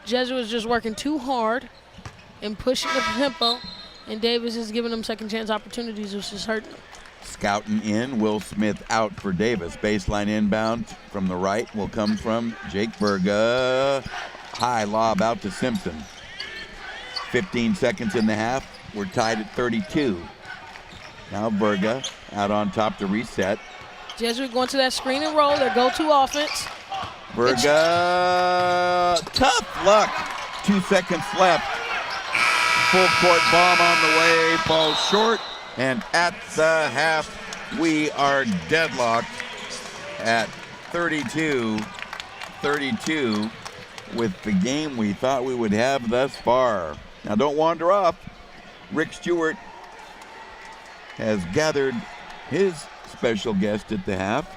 Jesuit is just working too hard and pushing the tempo, and Davis is giving them second chance opportunities, which is hurting them. Scouting in, Will Smith out for Davis. Baseline inbound from the right will come from Jake Berga. High lob out to Simpson. 15 seconds in the half. We're tied at 32. Now Berga out on top to reset. Jesuit going to that screen and roll, their go-to offense. Berga, tough luck. 2 seconds left. Full court bomb on the way, falls short. And at the half, we are deadlocked at 32-32 with the game we thought we would have thus far. Now don't wander off. Rick Stewart has gathered his special guest at the half.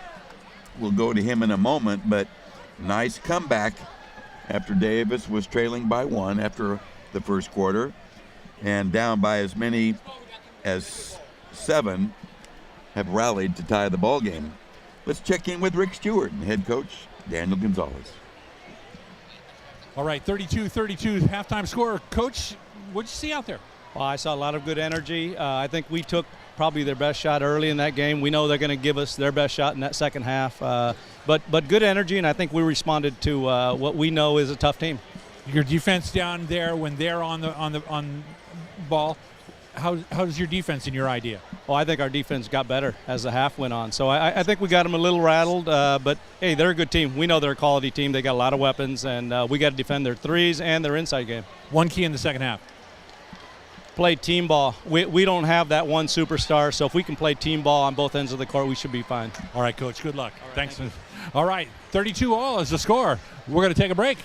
We'll go to him in a moment, but nice comeback after Davis was trailing by 1 after the first quarter and down by as many as 7 have rallied to tie the ball game. Let's check in with Rick Stewart and head coach Daniel Gonzalez. All right, 32-32 halftime score. Coach, what'd you see out there? Well, I saw a lot of good energy. I think we took probably their best shot early in that game. We know they're going to give us their best shot in that second half. But good energy, and I think we responded to what we know is a tough team. Your defense down there when they're on ball. How's your defense in your idea? Well, I think our defense got better as the half went on. So I think we got them a little rattled. But, hey, they're a good team. We know they're a quality team. They got a lot of weapons, and we got to defend their threes and their inside game. One key in the second half. Play team ball. We don't have that one superstar, so if we can play team ball on both ends of the court, we should be fine. All right, Coach. Good luck. Thanks. All right, 32-all is the score. We're going to take a break.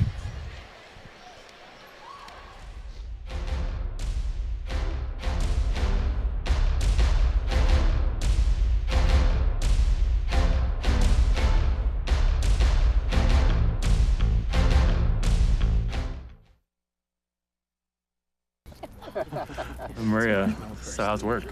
Maria, so how's work?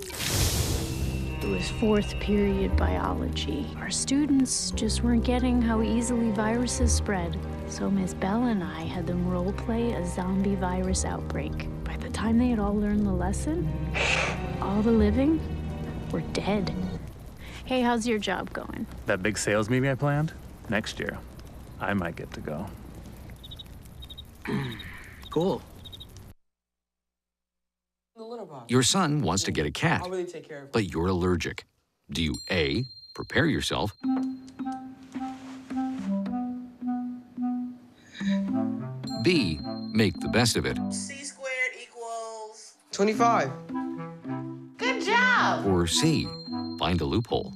It was fourth period biology. Our students just weren't getting how easily viruses spread. So Miss Bella and I had them role play a zombie virus outbreak. By the time they had all learned the lesson, all the living were dead. Hey, how's your job going? That big sales meeting I planned? Next year, I might get to go. Cool. Your son wants to get a cat, but you're allergic. Do you A, prepare yourself, B, make the best of it, C squared equals 25. Good job! or C, find a loophole?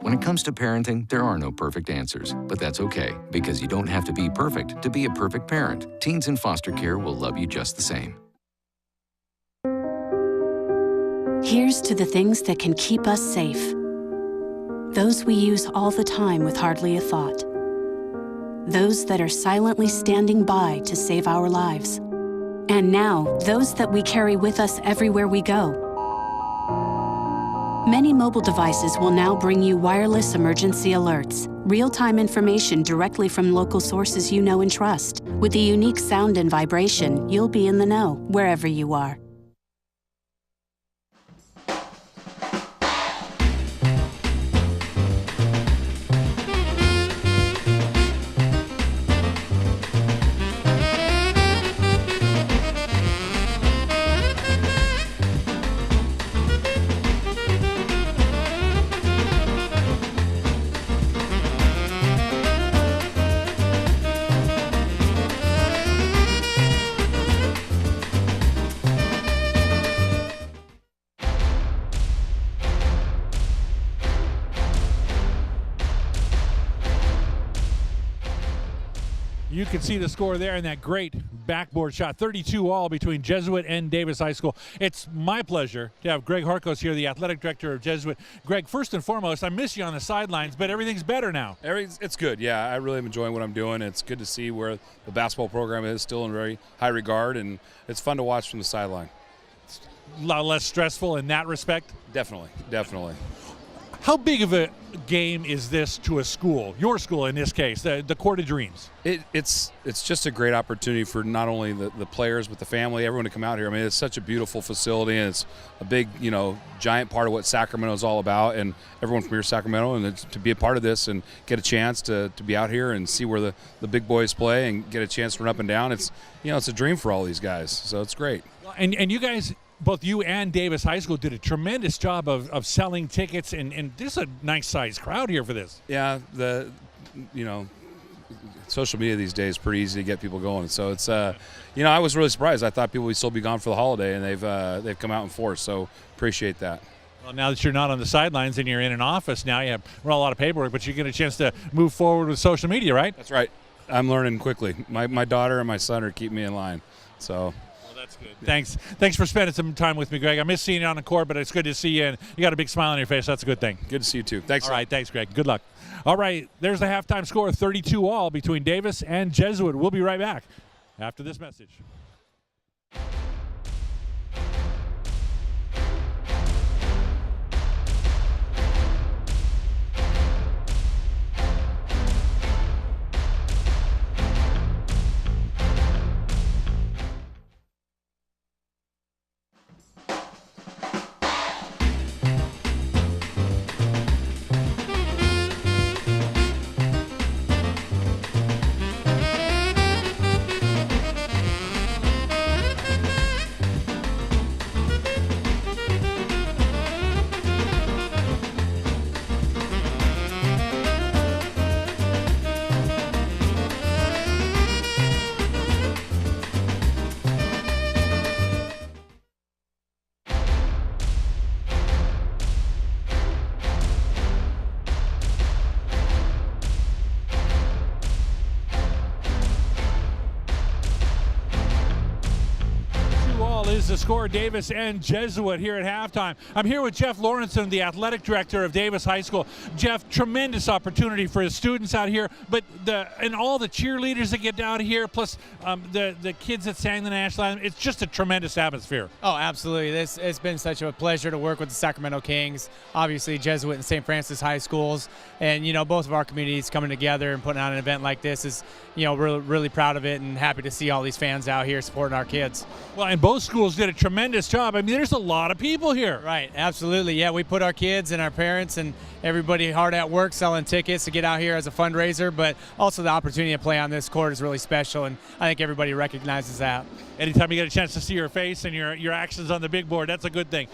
When it comes to parenting, there are no perfect answers, but that's okay, because you don't have to be perfect to be a perfect parent. Teens in foster care will love you just the same. Here's to the things that can keep us safe. Those we use all the time with hardly a thought. Those that are silently standing by to save our lives. And now, those that we carry with us everywhere we go. Many mobile devices will now bring you wireless emergency alerts, real-time information directly from local sources you know and trust. With the unique sound and vibration, you'll be in the know, wherever you are. You can see the score there in that great backboard shot, 32-all between Jesuit and Davis High School. It's my pleasure to have Greg Harkos here, the athletic director of Jesuit. Greg, first and foremost, I miss you on the sidelines, but everything's better now. It's good, yeah. I really am enjoying what I'm doing. It's good to see where the basketball program is still in very high regard, and it's fun to watch from the sideline. It's a lot less stressful in that respect? Definitely, definitely. How big of a game is this to a school, your school in this case, the Court of Dreams? It's just a great opportunity for not only the players but the family, everyone to come out here. I mean, it's such a beautiful facility, and it's a big, giant part of what Sacramento is all about, and everyone from here, Sacramento, and to be a part of this and get a chance to be out here and see where the big boys play and get a chance to run up and down. It's it's a dream for all these guys, so it's great. And you guys, both you and Davis High School, did a tremendous job of selling tickets, and there's a nice sized crowd here for this. Yeah, social media these days is pretty easy to get people going. So it's I was really surprised. I thought people would still be gone for the holiday, and they've come out in force. So appreciate that. Well, now that you're not on the sidelines and you're in an office now, you have a lot of paperwork, but you get a chance to move forward with social media, right? That's right. I'm learning quickly. My daughter and my son are keeping me in line. So. That's good. Thanks for spending some time with me, Greg. I miss seeing you on the court, but it's good to see you, and you got a big smile on your face. That's a good thing. Good to see you, too. Thanks. All right, thanks, Greg. Good luck. All right, there's the halftime score, 32-all between Davis and Jesuit. We'll be right back after this message. the score, Davis and Jesuit here at halftime. I'm here with Jeff Lawrenson, the athletic director of Davis High School. Jeff, tremendous opportunity for the students out here, but and all the cheerleaders that get down here, plus the kids that sang the national anthem, it's just a tremendous atmosphere. Oh, absolutely. It's been such a pleasure to work with the Sacramento Kings, obviously Jesuit and St. Francis High Schools, and both of our communities coming together and putting on an event like this is, we're really proud of it and happy to see all these fans out here supporting our kids. Well, and both schools did a tremendous job. I mean, there's a lot of people here. Right, absolutely. Yeah, we put our kids and our parents and everybody hard at work selling tickets to get out here as a fundraiser, but also the opportunity to play on this court is really special, and I think everybody recognizes that. Anytime you get a chance to see your face and your actions on the big board, that's a good thing.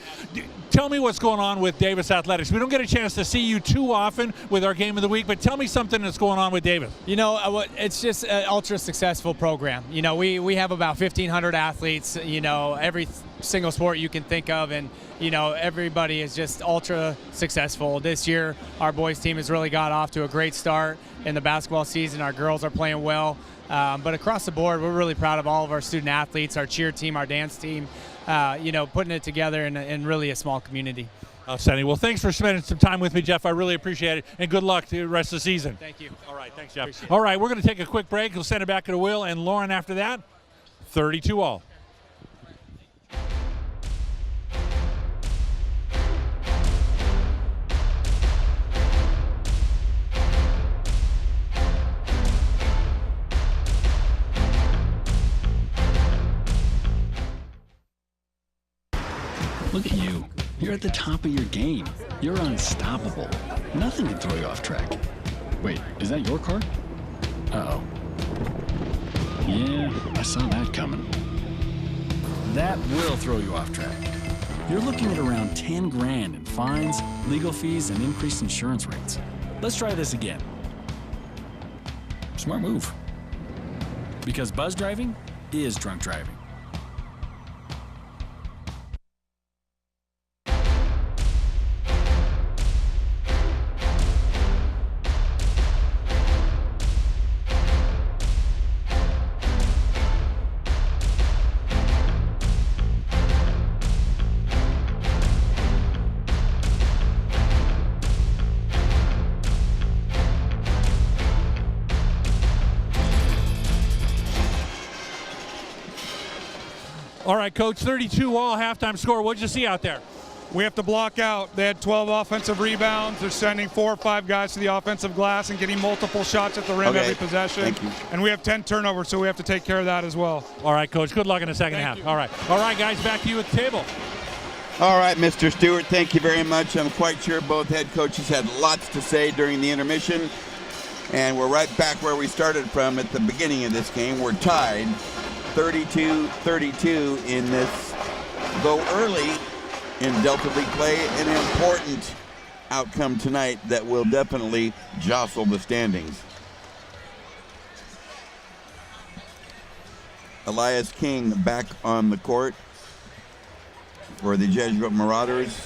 Tell me what's going on with Davis Athletics. We don't get a chance to see you too often with our game of the week, but tell me something that's going on with Davis. It's just an ultra successful program. We have about 1,500 athletes, every single sport you can think of, and everybody is just ultra successful. This year our boys team has really got off to a great start in the basketball season. Our girls are playing well, but across the board we're really proud of all of our student athletes, our cheer team, our dance team, putting it together in really a small community. Outstanding. Well, thanks for spending some time with me, Jeff. I really appreciate it, and good luck to the rest of the season. Thank you. All right, thanks, Jeff. All right, we're going to take a quick break. We'll send it back to Will and Lauren after that. 32-all. Look at you. You're at the top of your game. You're unstoppable. Nothing can throw you off track. Wait, is that your car? Uh-oh. Yeah, I saw that coming. That will throw you off track. You're looking at around 10 grand in fines, legal fees, and increased insurance rates. Let's try this again. Smart move. Because buzz driving is drunk driving. All right, Coach, 32-all halftime score. What did you see out there? We have to block out. They had 12 offensive rebounds. They're sending 4 or 5 guys to the offensive glass and getting multiple shots at the rim every possession. Thank you. And we have 10 turnovers, so we have to take care of that as well. All right, Coach. Good luck in the second half. All right, guys, back to you at the table. All right, Mr. Stewart, thank you very much. I'm quite sure both head coaches had lots to say during the intermission. And we're right back where we started from at the beginning of this game. We're tied 32-32 in this, though early in Delta League play, an important outcome tonight that will definitely jostle the standings. Elias King back on the court for the Jesuit Marauders,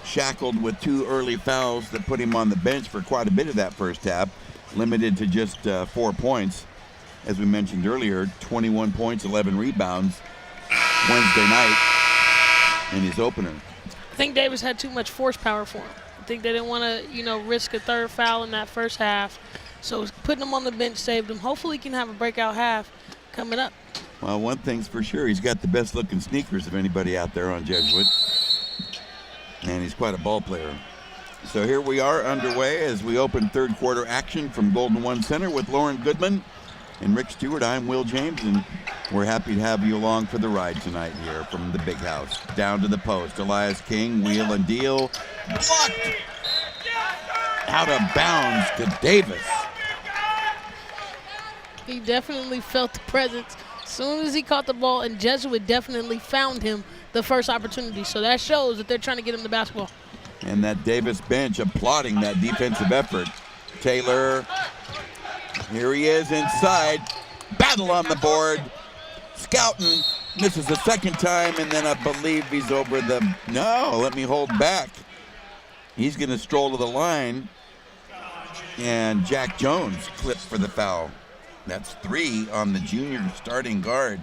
shackled with 2 early fouls that put him on the bench for quite a bit of that first half, limited to just 4 points. As we mentioned earlier, 21 points, 11 rebounds Wednesday night in his opener. I think Davis had too much force power for him. I think they didn't want to, risk a third foul in that first half. So putting him on the bench saved him. Hopefully he can have a breakout half coming up. Well, one thing's for sure, he's got the best looking sneakers of anybody out there on Jesuit. And he's quite a ball player. So here we are underway as we open third quarter action from Golden One Center with Lauren Goodman and Rick Stewart. I'm Will James, and we're happy to have you along for the ride tonight here from the big house. Down to the post, Elias King, wheel and deal. Blocked! Out of bounds to Davis. He definitely felt the presence as soon as he caught the ball, and Jesuit definitely found him the first opportunity. So that shows that they're trying to get him the basketball. And that Davis bench applauding that defensive effort. Taylor, here he is inside. Battle on the board. Scouting, misses the second time, and then I believe he's over the, no, let me hold back. He's going to stroll to the line, and Jack Jones clipped for the foul. That's 3 on the junior starting guard.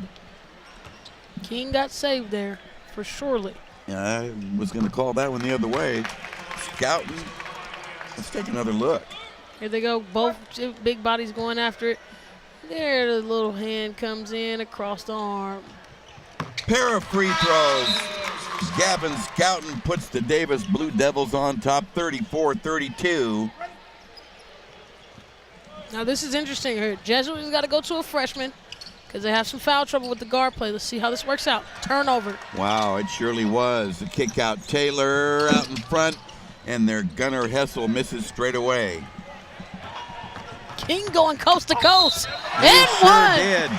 King got saved there for surely. Yeah, I was going to call that one the other way. Scouting. Let's take another look. Here they go, both big bodies going after it. There, the little hand comes in across the arm. Pair of free throws. Gavin Scouten puts the Davis Blue Devils on top, 34-32. Now this is interesting here. Jesuit's got to go to a freshman because they have some foul trouble with the guard play. Let's see how this works out. Turnover. Wow, it surely was. The kick out, Taylor out in front, and their gunner Hessel misses straight away. King going coast to coast. He And sure one. did.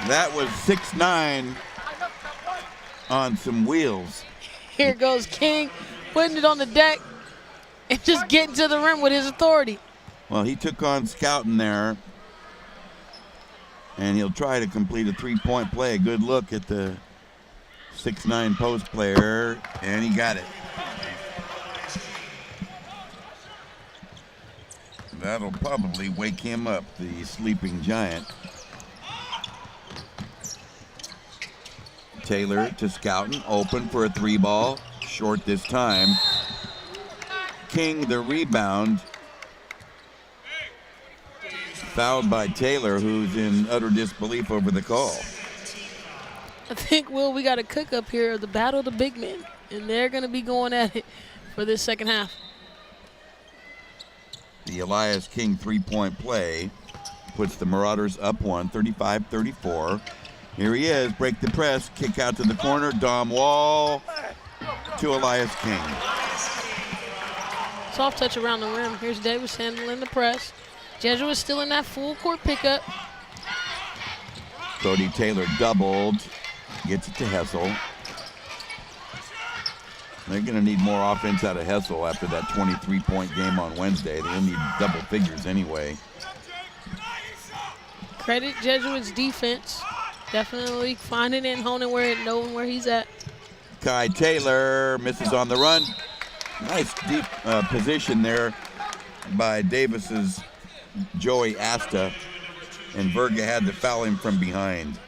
That was 6'9" on some wheels. Here goes King putting it on the deck and just getting to the rim with his authority. Well, he took on Scouten there, and he'll try to complete a three-point play. A good look at the 6'9" post player, and he got it. That'll probably wake him up, the sleeping giant. Taylor to Scouten, open for a three ball, short this time. King the rebound. Fouled by Taylor, who's in utter disbelief over the call. I think, Will, we got a cook up here of the battle of the big men, and they're going to be going at it for this second half. The Elias King three-point play puts the Marauders up one, 35-34. Here he is, break the press, kick out to the corner, Dom Wall to Elias King. Soft touch around the rim. Here's Davis handling the press. Jesuit still in that full court pickup. Cody Taylor doubled, gets it to Hessel. They're going to need more offense out of Hessel after that 23-point game on Wednesday. They'll need double figures anyway. Credit Jesuit's defense. Definitely finding it and honing where it, knowing where he's at. Kai Taylor misses on the run. Nice deep position there by Davis's Joey Asta, and Verga had to foul him from behind.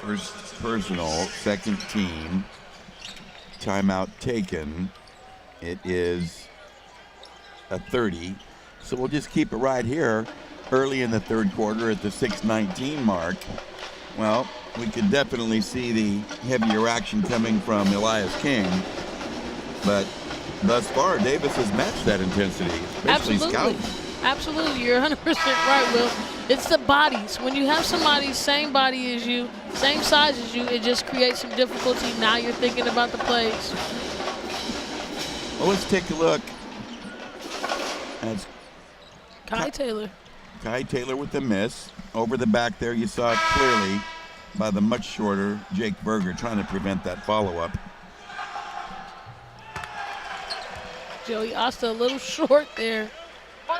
First personal, second team. Timeout taken. It is a 30. So we'll just keep it right here early in the third quarter at the 6:19 mark. Well, we could definitely see the heavier action coming from Elias King, but thus far Davis has matched that intensity, especially Scouten. Absolutely, you're 100% right, Will. It's the bodies. When you have somebody same body as you, same size as you, it just creates some difficulty. Now you're thinking about the plays. Well, let's take a look. That's Kai Taylor. Kai Taylor with the miss. Over the back there, you saw it clearly by the much shorter Jake Berger trying to prevent that follow-up. Joey Asta a little short there.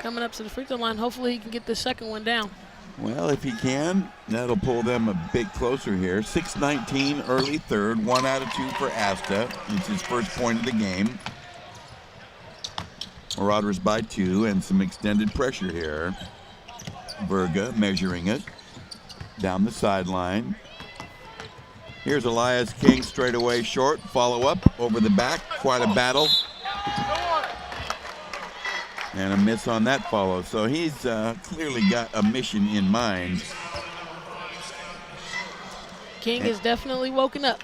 Coming up to the free throw line. Hopefully he can get the second one down. Well, if he can, that'll pull them a bit closer here. 6:19, early third, 1 out of 2 for Asta. It's his first point of the game. Marauders by 2 and some extended pressure here. Verga measuring it down the sideline. Here's Elias King straight away short. Follow up over the back. Quite a battle. And a miss on that follow. So he's clearly got a mission in mind. King is definitely woken up.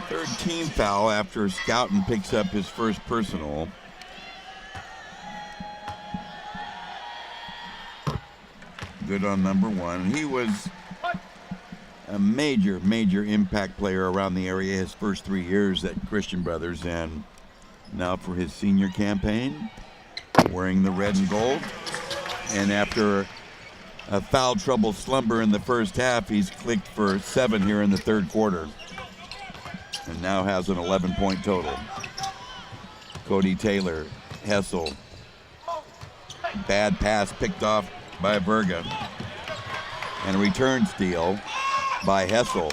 Third team foul after Scouten picks up his first personal. Good on number one. He was a major, major impact player around the area his first 3 years at Christian Brothers, and now for his senior campaign, wearing the red and gold. And after a foul trouble slumber in the first half, he's clicked for 7 here in the third quarter and now has an 11-point total. Cody Taylor, Hessel. Bad pass picked off by Verga. And a return steal by Hessel.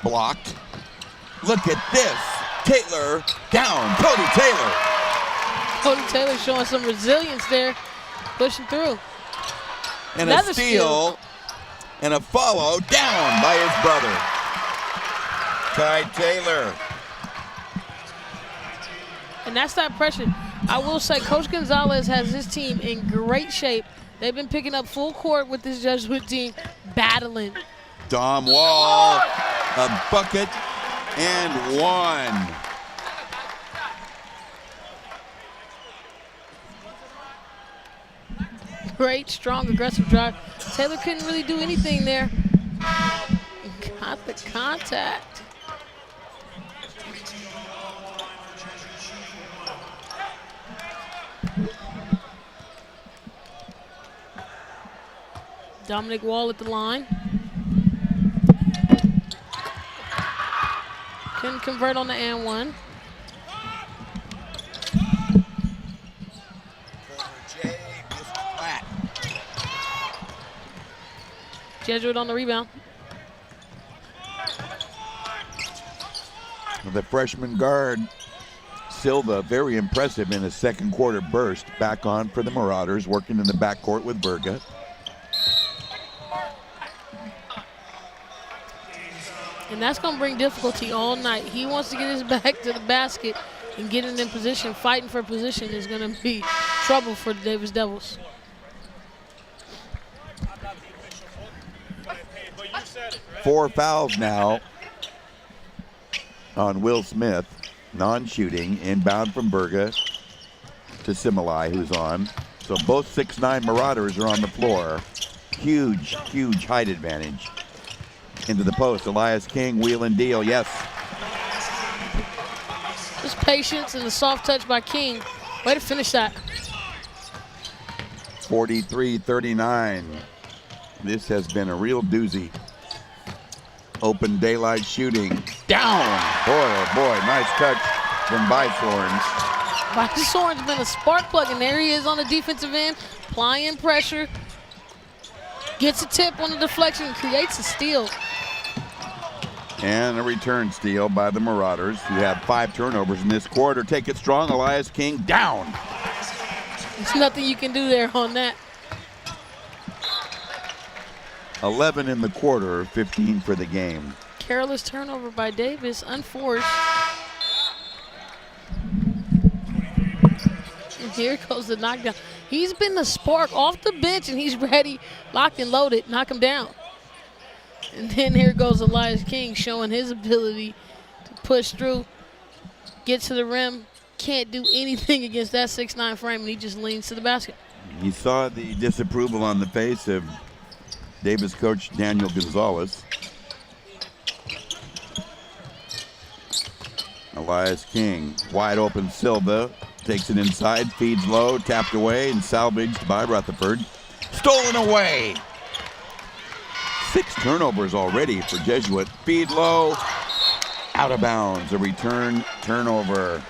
Blocked. Look at this. Taylor down. Cody Taylor. Cody Taylor showing some resilience there, pushing through. And a steal and a follow down by his brother, Ty Taylor. And that's that pressure. I will say Coach Gonzalez has his team in great shape. They've been picking up full court with this Jesuit team, battling. Dom Wall, a bucket and one. Great, strong, aggressive drive. Taylor couldn't really do anything there. Got the contact. Dominic Wall at the line. Couldn't convert on the and one. Jesuit on the rebound. The freshman guard, Silva, very impressive in his second quarter burst. Back on for the Marauders, working in the backcourt with Berga. And that's going to bring difficulty all night. He wants to get his back to the basket and get it in position. Fighting for position is going to be trouble for the Davis Devils. Four fouls now on Will Smith, non-shooting, inbound from Berga to Similai, who's on. So both 6'9" Marauders are on the floor. Huge, huge height advantage. Into the post, Elias King, wheel and deal, yes. Just patience and the soft touch by King. Way to finish that. 43-39. This has been a real doozy. Open daylight shooting. Down! Boy, oh boy, nice touch from Bythorns. Bythorns been a spark plug, and there he is on the defensive end, applying pressure. Gets a tip on the deflection, creates a steal. And a return steal by the Marauders, who have 5 turnovers in this quarter. Take it strong, Elias King down. There's nothing you can do there on that. 11 in the quarter, 15 for the game. Careless turnover by Davis, unforced. And here goes the knockdown. He's been the spark off the bench, and he's ready, locked and loaded, knock him down. And then here goes Elias King showing his ability to push through, get to the rim, can't do anything against that 6'9" frame, and he just leans to the basket. He saw the disapproval on the face of Davis coach Daniel Gonzalez. Elias King, wide open Silva, takes it inside, feeds low, tapped away, and salvaged by Rutherford. Stolen away! 6 turnovers already for Jesuit. Feed low, out of bounds, a return turnover.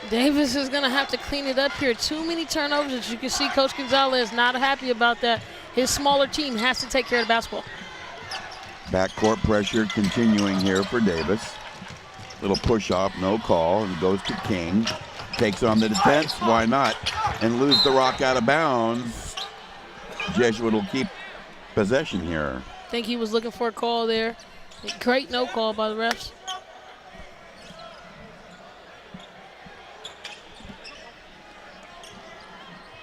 Davis is going to have to clean it up here. Too many turnovers. As you can see, Coach Gonzalez not happy about that. His smaller team has to take care of the basketball. Backcourt pressure continuing here for Davis. Little push off, no call, and goes to King. Takes on the defense, why not? And lose the rock out of bounds. Jesuit will keep possession here. I think he was looking for a call there. Great no call by the refs.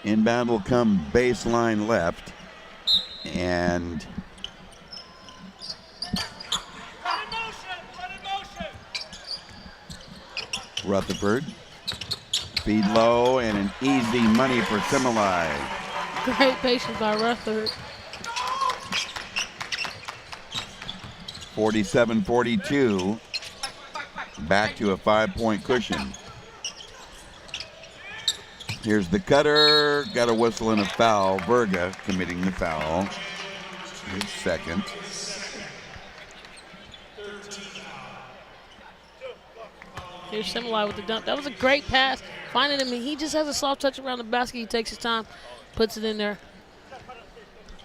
Inbound will come baseline left. And Rutherford. Feed low and an easy money for Similai. Great patience by Rutherford. 47-42. Back to a 5-point cushion. Here's the cutter. Got a whistle and a foul. Berga committing the foul. His second. Here's Similai with the dunk. That was a great pass. Finding him, he just has a soft touch around the basket. He takes his time, puts it in there.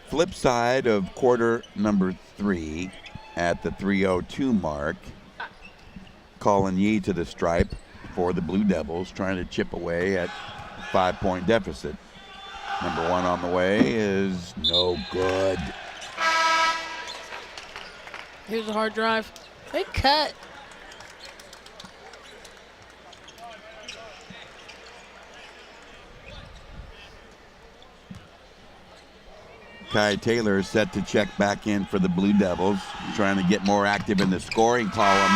Flip side of quarter number 3 at the 3:02 mark. Colin Yee to the stripe for the Blue Devils, trying to chip away at 5-point deficit. Number 1 on the way is no good. Here's a hard drive. They cut. Kai Taylor is set to check back in for the Blue Devils, trying to get more active in the scoring column.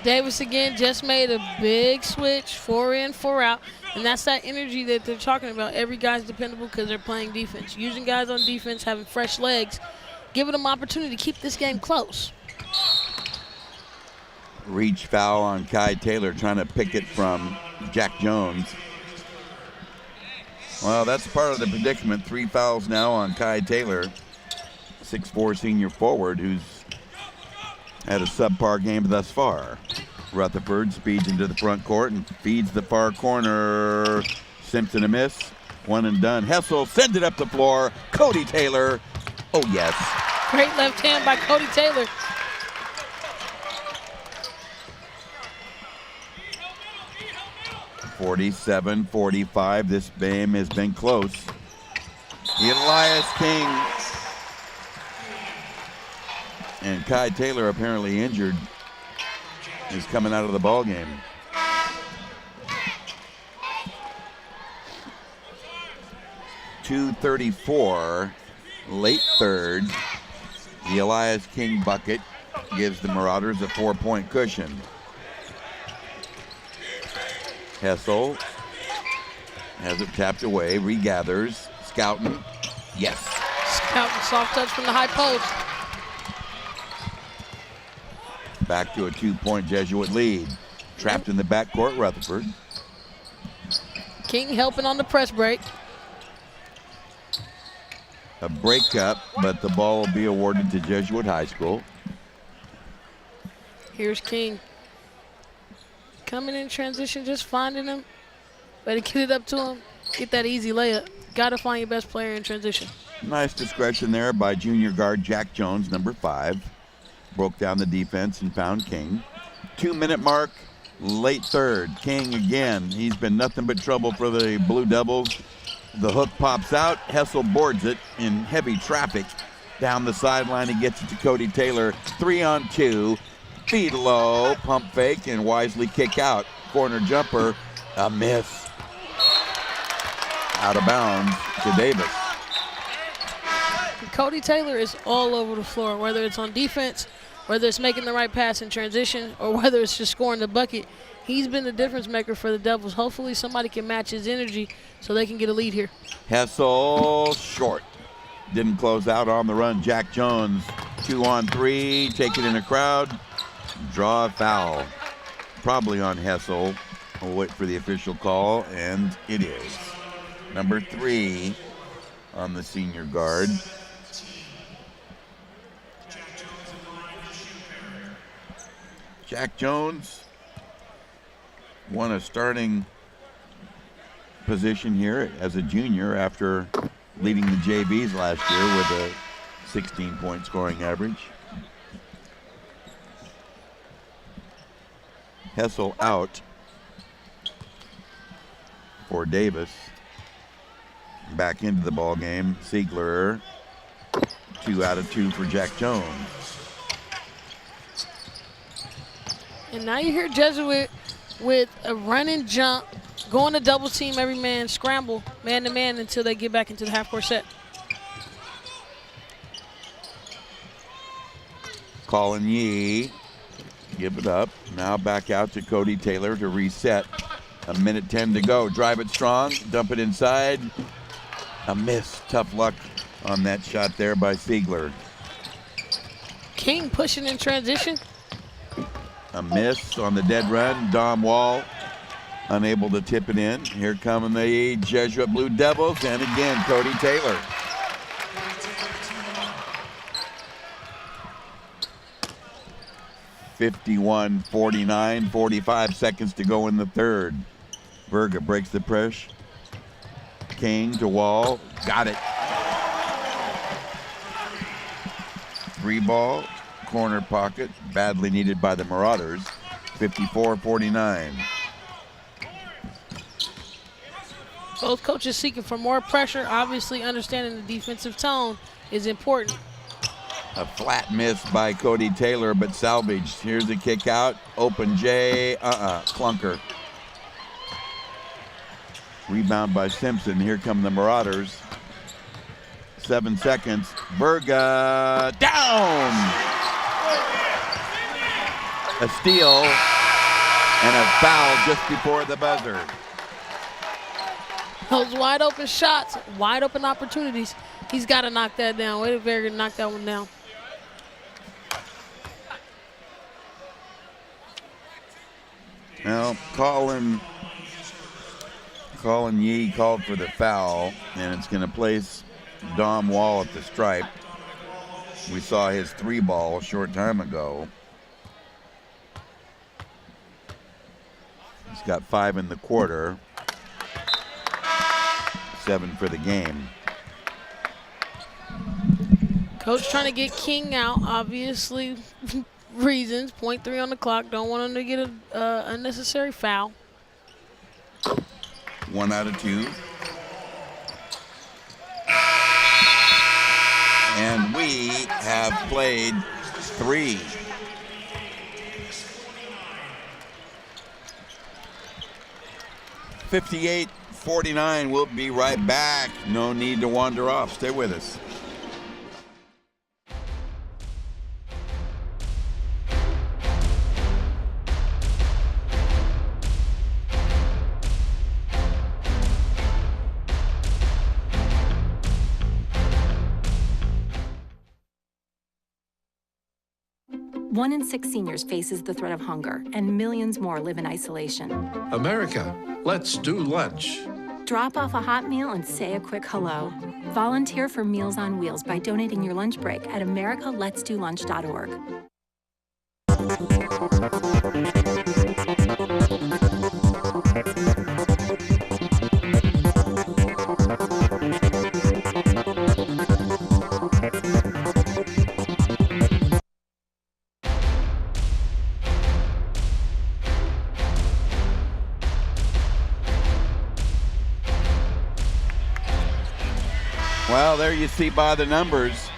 Davis again just made a big switch, 4 in, 4 out. And that's that energy that they're talking about. Every guy's dependable because they're playing defense. Using guys on defense, having fresh legs, giving them opportunity to keep this game close. Reach foul on Kai Taylor, trying to pick it from Jack Jones. Well, that's part of the predicament. 3 fouls now on Kai Taylor, 6'4" senior forward who's had a subpar game thus far. Rutherford speeds into the front court and feeds the far corner. Simpson a miss. 1 and done. Hessel sends it up the floor. Cody Taylor. Oh, yes. Great left hand by Cody Taylor. (47-45). This game has been close. Elias King and Kai Taylor, apparently injured, is coming out of the ball game. .234, late third. The Elias King bucket gives the Marauders a 4-point cushion. Hessel has it tapped away, regathers, Scouten, yes. Scouten, soft touch from the high post. Back to a 2-point Jesuit lead. Trapped in the backcourt, Rutherford. King helping on the press break. A breakup, but the ball will be awarded to Jesuit High School. Here's King. Coming in transition, just finding him. Better get it up to him. Get that easy layup. Got to find your best player in transition. Nice discretion there by junior guard Jack Jones, number 5. Broke down the defense and found King. 2-minute mark, late third. King again. He's been nothing but trouble for the Blue Devils. The hook pops out. Hessel boards it in heavy traffic. Down the sideline, he gets it to Cody Taylor. 3-on-2. Feed low, pump fake, and wisely kick out. Corner jumper, a miss. Out of bounds to Davis. Cody Taylor is all over the floor, whether it's on defense, whether it's making the right pass in transition, or whether it's just scoring the bucket. He's been the difference maker for the Devils. Hopefully somebody can match his energy so they can get a lead here. Hessel short. Didn't close out on the run. Jack Jones, 2-on-3, take it in a crowd. Draw a foul, probably on Hessel. We'll wait for the official call, and it is. Number 3 on the senior guard. Jack Jones won a starting position here as a junior after leading the JVs last year with a 16-point scoring average. Hessel out for Davis. Back into the ball game. Siegler, 2 out of 2 for Jack Jones. And now you hear Jesuit with a run and jump, going to double team every man, scramble man to man until they get back into the half-court set. Colin Yee, give it up. Now back out to Cody Taylor to reset. 1:10 to go. Drive it strong, dump it inside. A miss. Tough luck on that shot there by Siegler. King pushing in transition. A miss on the dead run. Dom Wall unable to tip it in. Here come the Jesuit Blue Devils, and again Cody Taylor. (51-49), 45 seconds to go in the third. Berga breaks the press. King to Wall, got it. 3 ball, corner pocket, badly needed by the Marauders. 54-49. Both coaches seeking for more pressure. Obviously, understanding the defensive tone is important. A flat miss by Cody Taylor, but salvaged. Here's a kick out. Open J. Clunker. Rebound by Simpson. Here come the Marauders. 7 seconds. Berga down. A steal and a foul just before the buzzer. Those wide open shots, wide open opportunities. He's got to knock that down. Way to Berger knock that one down. Well, Colin Yee called for the foul, and it's going to place Dom Wall at the stripe. We saw his 3-ball a short time ago. He's got 5 in the quarter, 7 for the game. Coach trying to get King out, obviously. Reasons, 0.3 on the clock. Don't want him to get an unnecessary foul. 1 out of 2. And we have played 3. $58-49. We'll be right back. No need to wander off. Stay with us. One in 6 seniors faces the threat of hunger, and millions more live in isolation. America, let's do lunch. Drop off a hot meal and say a quick hello. Volunteer for Meals on Wheels by donating your lunch break at americaletsdolunch.org. Well, there you see by the numbers,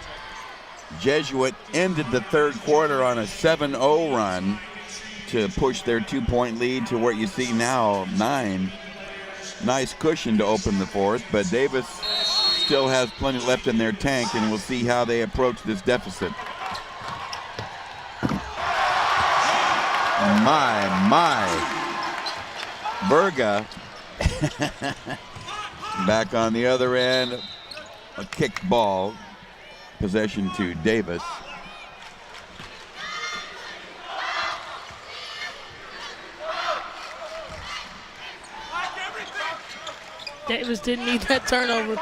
Jesuit ended the third quarter on a 7-0 run to push their 2-point lead to what you see now, 9. Nice cushion to open the fourth, but Davis still has plenty left in their tank, and we'll see how they approach this deficit. My. Berga back on the other end. A kick ball, possession to Davis. Davis didn't need that turnover.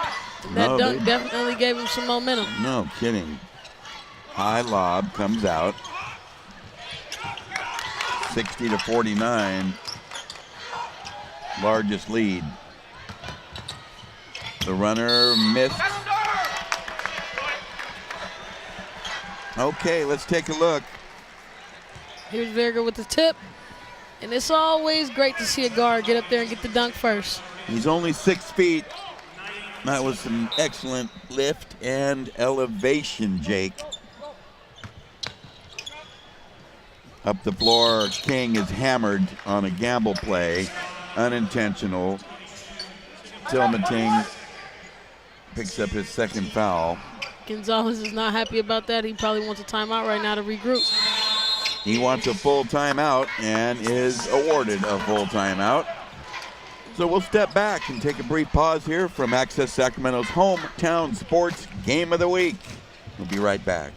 That dunk definitely gave him some momentum. No kidding. High lob comes out. 60-49. Largest lead. The runner missed. Okay, let's take a look. Here's Verga with the tip. And it's always great to see a guard get up there and get the dunk first. He's only 6 feet. That was some excellent lift and elevation, Jake. Up the floor, King is hammered on a gamble play. Unintentional. Tilmating picks up his second foul. Gonzalez is not happy about that. He probably wants a timeout right now to regroup. He wants a full timeout and is awarded a full timeout. So we'll step back and take a brief pause here from Access Sacramento's hometown sports game of the week. We'll be right back.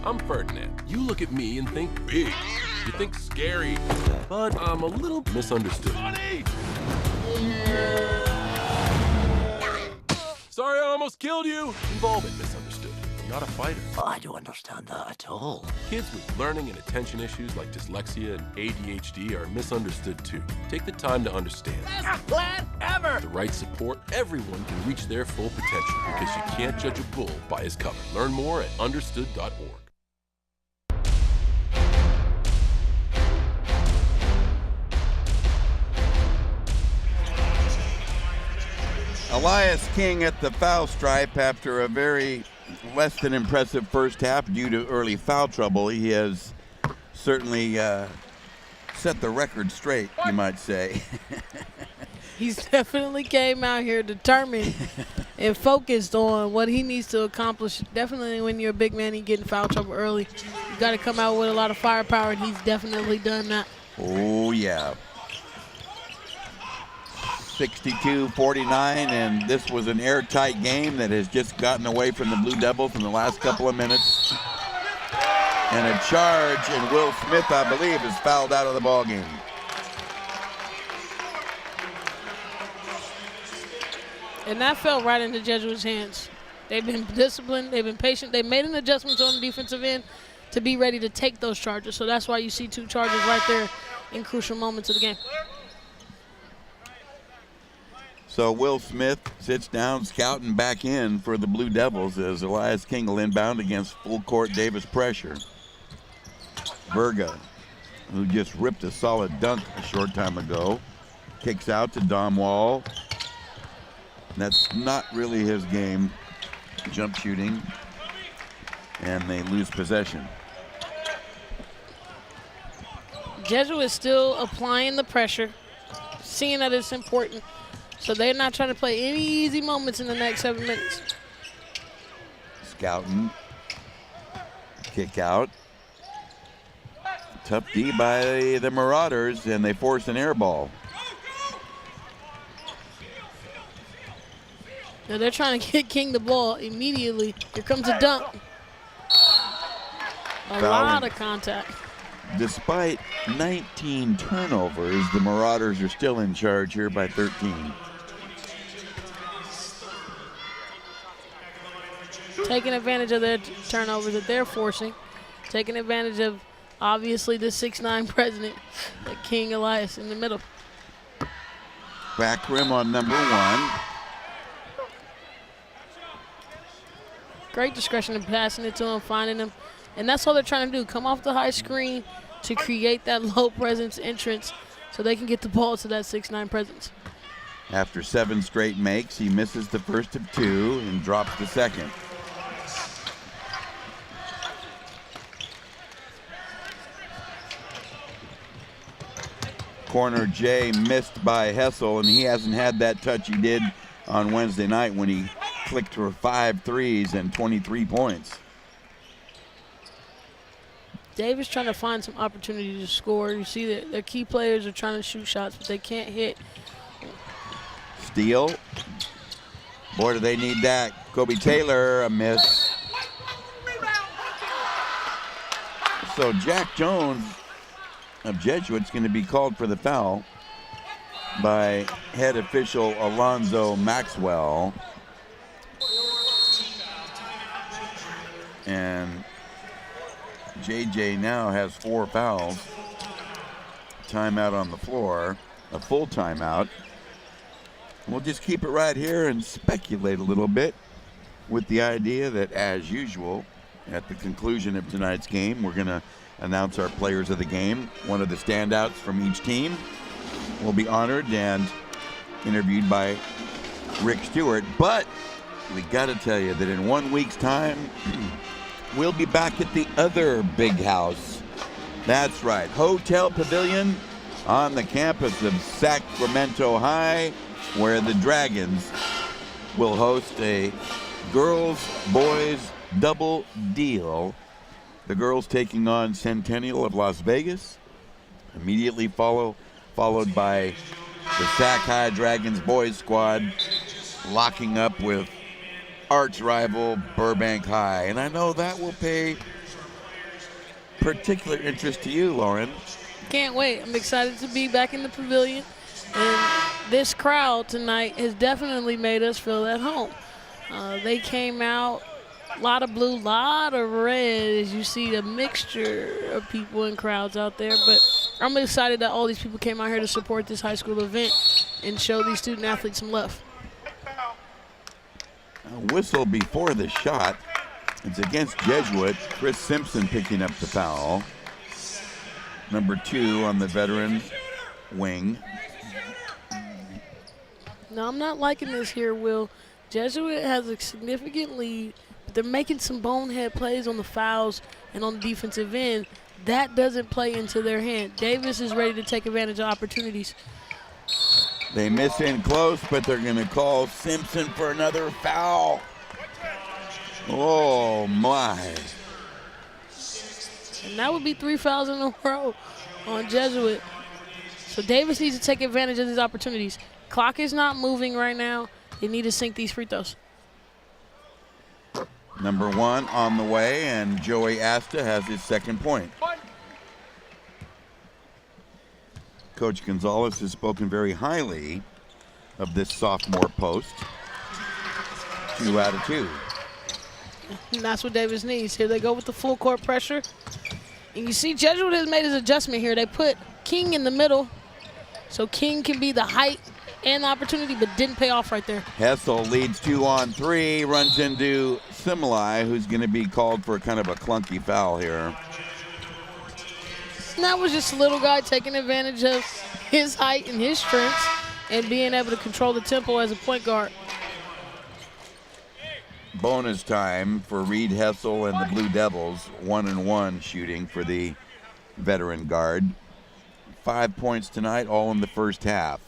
I'm Ferdinand. You look at me and think big. You think scary, but I'm a little misunderstood. Sorry, I almost killed you. You've all been misunderstood. not a fighter. I don't understand that at all. Kids with learning and attention issues like dyslexia and ADHD are misunderstood too. Take the time to understand. Best plan ever! With the right support, everyone can reach their full potential because you can't judge a bull by his cover. Learn more at understood.org. Elias King at the foul stripe after a very less than impressive first half due to early foul trouble. He has certainly set the record straight, you might say. He's definitely came out here determined and focused on what he needs to accomplish. Definitely when you're a big man, you get in foul trouble early. You got to come out with a lot of firepower, and he's definitely done that. Oh, yeah. 62-49, and this was an airtight game that has just gotten away from the Blue Devils in the last couple of minutes. And a charge, and Will Smith, I believe, is fouled out of the ball game. And that fell right into Jesuit's hands. They've been disciplined, they've been patient, they made an adjustment on the defensive end to be ready to take those charges. So that's why you see 2 charges right there in crucial moments of the game. So Will Smith sits down, scouting back in for the Blue Devils as Elias King will inbound against full court Davis pressure. Verga, who just ripped a solid dunk a short time ago, kicks out to Dom Wall. That's not really his game, jump shooting, and they lose possession. Jesuit is still applying the pressure, seeing that it's important. So they're not trying to play any easy moments in the next 7 minutes. Scouting, kick out. Tough D by the Marauders, and they force an air ball. Now they're trying to get King the ball immediately. Here comes a dunk. A lot of contact. Despite 19 turnovers, the Marauders are still in charge here by 13. Taking advantage of their turnovers that they're forcing. Taking advantage of, obviously, the 6'9" president, King Elias in the middle. Back rim on number 1. Great discretion in passing it to him, finding him. And that's all they're trying to do, come off the high screen to create that low presence entrance so they can get the ball to that 6'9" presence. After 7 straight makes, he misses the first of 2 and drops the second. Corner J missed by Hessel, and he hasn't had that touch he did on Wednesday night when he clicked for 5 threes and 23 points. Davis trying to find some opportunity to score. You see that their key players are trying to shoot shots, but they can't hit. Steal. Boy, do they need that. Kobe Taylor, a miss. So Jack Jones of Jesuit's going to be called for the foul by head official Alonzo Maxwell. And JJ now has 4 fouls. Timeout on the floor, a full timeout. We'll just keep it right here and speculate a little bit with the idea that, as usual, at the conclusion of tonight's game, we're going to announce our players of the game. One of the standouts from each team will be honored and interviewed by Rick Stewart. But we got to tell you that in 1 week's time, we'll be back at the other big house. That's right, Hotel Pavilion on the campus of Sacramento High, where the Dragons will host a girls-boys double deal. The girls taking on Centennial of Las Vegas, immediately followed by the Sac High Dragons boys squad locking up with arch rival Burbank High. And I know that will pay particular interest to you, Lauren. Can't wait. I'm excited to be back in the pavilion. And this crowd tonight has definitely made us feel at home. They came out A lot of blue, lot of red, as you see the mixture of people and crowds out there. But I'm excited that all these people came out here to support this high school event and show these student athletes some love. A whistle before the shot. It's against Jesuit. Chris Simpson picking up the foul. Number 2 on the veteran wing. Now, I'm not liking this here, Will. Jesuit has a significant lead, but they're making some bonehead plays on the fouls and on the defensive end. That doesn't play into their hand. Davis is ready to take advantage of opportunities. They miss in close, but they're going to call Simpson for another foul. Oh, my. And that would be 3 fouls in a row on Jesuit. So Davis needs to take advantage of these opportunities. Clock is not moving right now. They need to sink these free throws. Number 1 on the way, and Joey Asta has his second point. Coach Gonzalez has spoken very highly of this sophomore post. 2 out of 2. And that's what Davis needs. Here they go with the full court pressure. And you see Jesuit has made his adjustment here. They put King in the middle so King can be the height and the opportunity, but didn't pay off right there. Hessel leads 2 on 3, runs into Similai, who's going to be called for kind of a clunky foul here. And that was just a little guy taking advantage of his height and his strengths and being able to control the tempo as a point guard. Bonus time for Reed Hessel and the Blue Devils. 1-1 shooting for the veteran guard. 5 points tonight, all in the first half.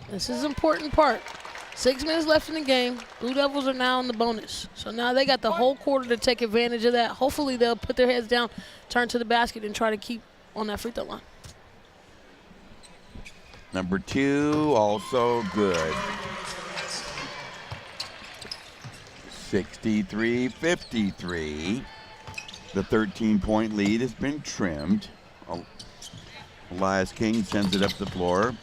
This is an important part. 6 minutes left in the game. Blue Devils are now in the bonus. So now they got the whole quarter to take advantage of that. Hopefully they'll put their heads down, turn to the basket, and try to keep on that free throw line. Number 2, also good. 63-53. The 13-point lead has been trimmed. Elias King sends it up the floor.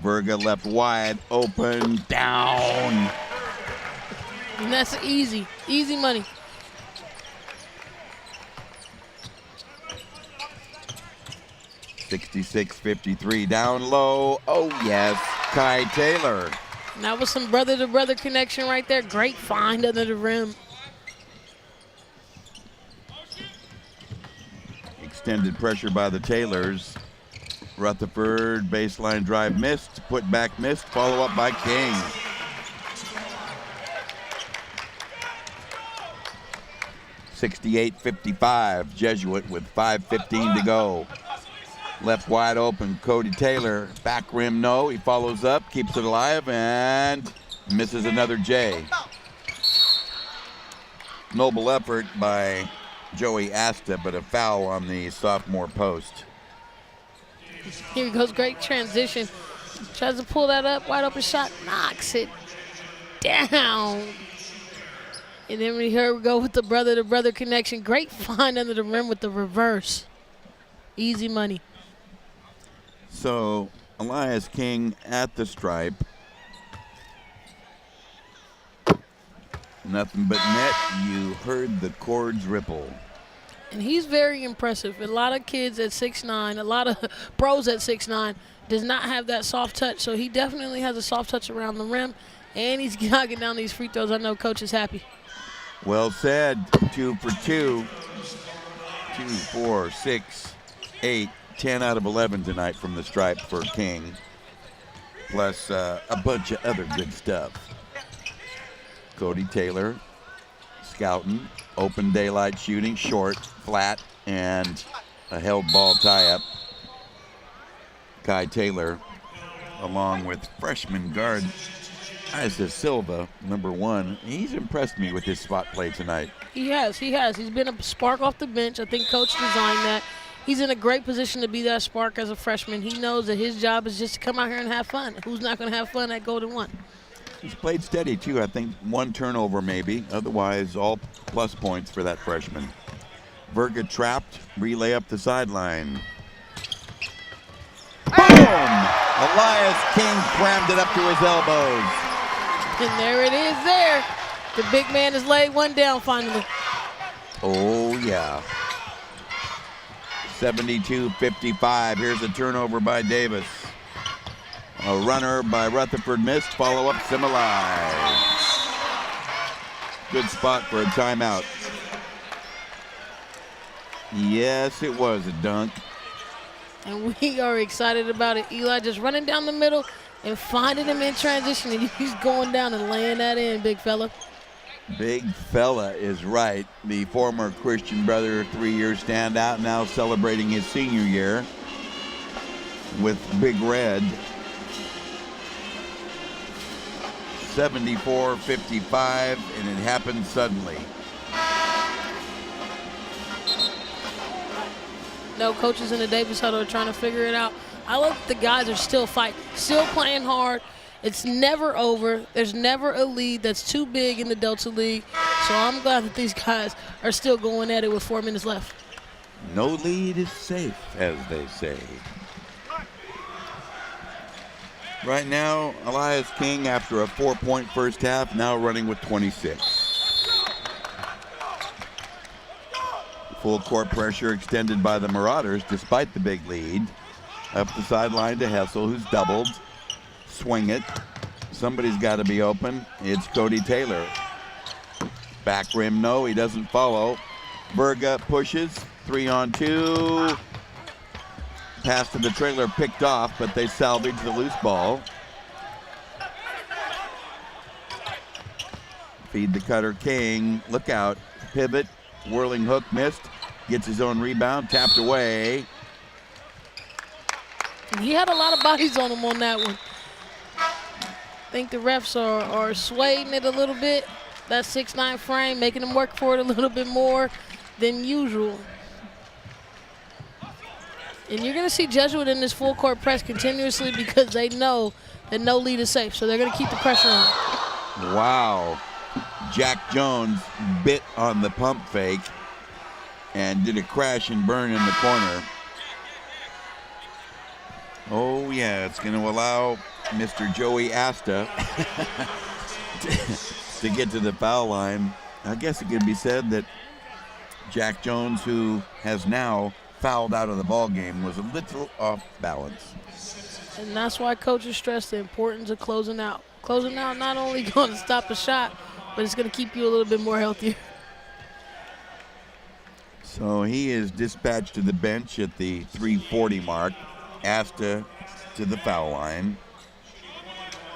Verga left wide open, down. And that's easy money. $66-53 down low. Oh yes, Kai Taylor. And that was some brother-to-brother connection right there. Great find under the rim. Extended pressure by the Taylors. Rutherford baseline drive missed, put back missed, follow up by King. $68-55, Jesuit with 5:15 to go. Left wide open, Cody Taylor, back rim no, he follows up, keeps it alive, and misses another J. Noble effort by Joey Asta, but a foul on the sophomore post. Here goes, great transition. Tries to pull that up, wide open shot, knocks it down. And then we go with the brother-to-brother connection. Great find under the rim with the reverse. Easy money. So Elias King at the stripe. Nothing but net. You heard the chords ripple. And he's very impressive. A lot of kids at 6'9", a lot of pros at 6'9", does not have that soft touch. So he definitely has a soft touch around the rim, and he's knocking down these free throws. I know Coach is happy. Well said. 2 for 2. 2, 4, 6, 8, 10 out of 11 tonight from the stripe for King. Plus a bunch of other good stuff. Cody Taylor scouting. Open daylight shooting, short, flat, and a held ball tie-up. Kai Taylor, along with freshman guard Isa Silva, number 1. He's impressed me with his spot play tonight. He has. He's been a spark off the bench. I think Coach designed that. He's in a great position to be that spark as a freshman. He knows that his job is just to come out here and have fun. Who's not going to have fun at Golden One? He's played steady, too. I think 1 turnover maybe. Otherwise, all plus points for that freshman. Verga trapped. Relay up the sideline. Boom! Elias King crammed it up to his elbows. And there it is there. The big man has laid one down finally. Oh, yeah. 72-55. Here's a turnover by Davis. A runner by Rutherford missed. Follow-up, Similai. Good spot for a timeout. Yes, it was a dunk. And we are excited about it. Eli just running down the middle and finding him in transition, and he's going down and laying that in, big fella. Big fella is right. The former Christian Brother 3-year standout, now celebrating his senior year with Big Red. 74-55, and it happened suddenly. No, coaches in the Davis huddle are trying to figure it out. I love that the guys are still fighting, still playing hard. It's never over. There's never a lead that's too big in the Delta League. So I'm glad that these guys are still going at it with 4 minutes left. No lead is safe, as they say. Right now, Elias King, after a 4-point first half, now running with 26. Full court pressure extended by the Marauders despite the big lead. Up the sideline to Hessel, who's doubled. Swing it. Somebody's got to be open. It's Cody Taylor. Back rim, no, he doesn't follow. Berga pushes, 3-on-2. Pass to the trailer picked off, but they salvage the loose ball. Feed the cutter King. Look out. Pivot. Whirling hook missed. Gets his own rebound. Tapped away. He had a lot of bodies on him on that one. I think the refs are swaying it a little bit. That 6'9" frame, making them work for it a little bit more than usual. And you're going to see Jesuit in this full court press continuously because they know that no lead is safe. So they're going to keep the pressure on. Wow. Jack Jones bit on the pump fake and did a crash and burn in the corner. Oh, yeah, it's going to allow Mr. Joey Asta to get to the foul line. I guess it can be said that Jack Jones, who has now fouled out of the ball game, was a little off balance. And that's why coaches stress the importance of closing out. Closing out not only going to stop a shot, but it's going to keep you a little bit more healthier. So he is dispatched to the bench at the 3:40 mark. Asta to the foul line,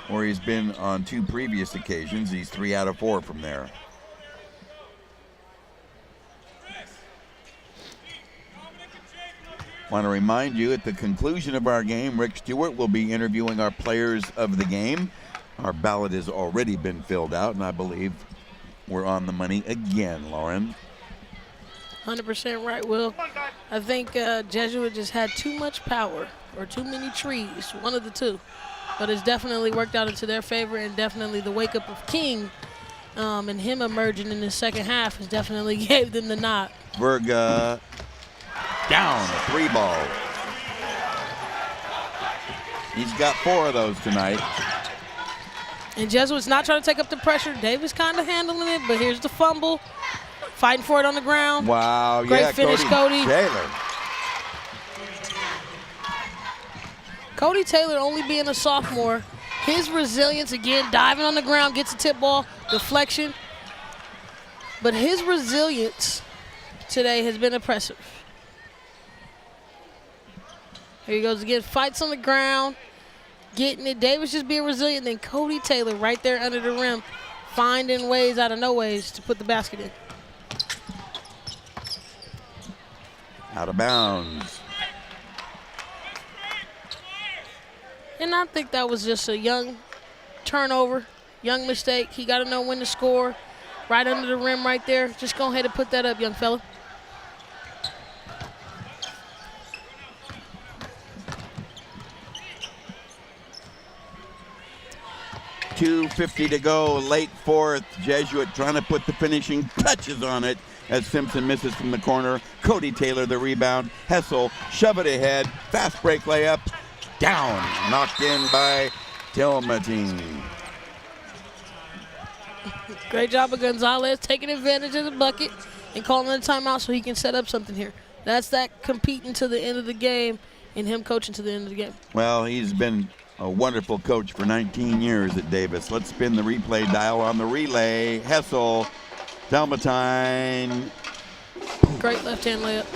where he's been on 2 previous occasions. He's 3 out of 4 from there. Want to remind you, at the conclusion of our game, Rick Stewart will be interviewing our players of the game. Our ballot has already been filled out, and I believe we're on the money again, Lauren. 100% right, Will. I think Jesuit just had too much power or too many trees, one of the two. But it's definitely worked out into their favor, and definitely the wake-up of King and him emerging in the second half has definitely gave them the nod. Berga down, a 3 ball. He's got 4 of those tonight. And Jesuit's not trying to take up the pressure. Davis kind of handling it, but here's the fumble. Fighting for it on the ground. Wow, great yeah, finish, Cody. Taylor. Cody Taylor only being a sophomore. His resilience, again, diving on the ground, gets a tip ball, deflection. But his resilience today has been impressive. Here he goes again, fights on the ground, getting it. Davis just being resilient. Then Cody Taylor right there under the rim, finding ways out of no ways to put the basket in. Out of bounds. And I think that was just a young turnover, young mistake. He got to know when to score. Right under the rim right there. Just go ahead and put that up, young fella. .250 to go, late fourth. Jesuit trying to put the finishing touches on it as Simpson misses from the corner. Cody Taylor the rebound. Hessel shove it ahead. Fast break layup. Down. Knocked in by Tilmatine. Great job of Gonzalez taking advantage of the bucket and calling a timeout so he can set up something here. That's that competing to the end of the game and him coaching to the end of the game. Well, he's been a wonderful coach for 19 years at Davis. Let's spin the replay dial on the relay. Hessel, Dalmatine. Great left-hand layup.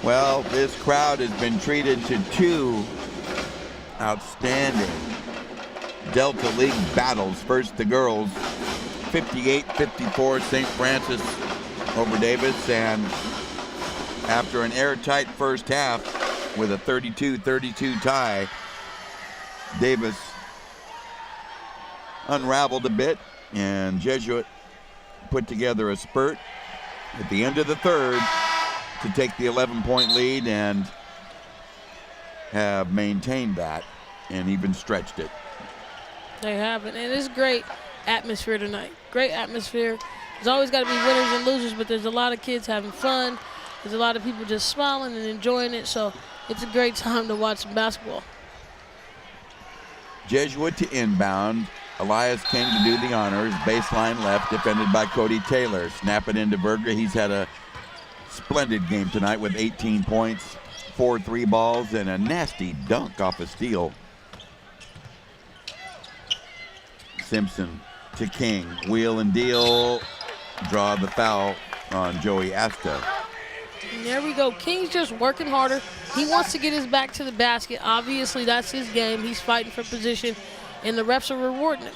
Well, this crowd has been treated to two outstanding Delta League battles. First, the girls, 58-54, St. Francis over Davis, and after an airtight first half with a 32-32 tie, Davis unraveled a bit, and Jesuit put together a spurt at the end of the third to take the 11-point lead and have maintained that and even stretched it. They haven't, and it's great atmosphere tonight. Great atmosphere. There's always got to be winners and losers, but there's a lot of kids having fun. There's a lot of people just smiling and enjoying it, so it's a great time to watch some basketball. Jesuit to inbound. Elias King to do the honors. Baseline left, defended by Cody Taylor. Snap it into Berger. He's had a splendid game tonight with 18 points, 4 3 balls, and a nasty dunk off a steal. Simpson to King. Wheel and deal. Draw the foul on Joey Asta. And there we go. King's just working harder. He wants to get his back to the basket. Obviously, that's his game. He's fighting for position, and the refs are rewarding him.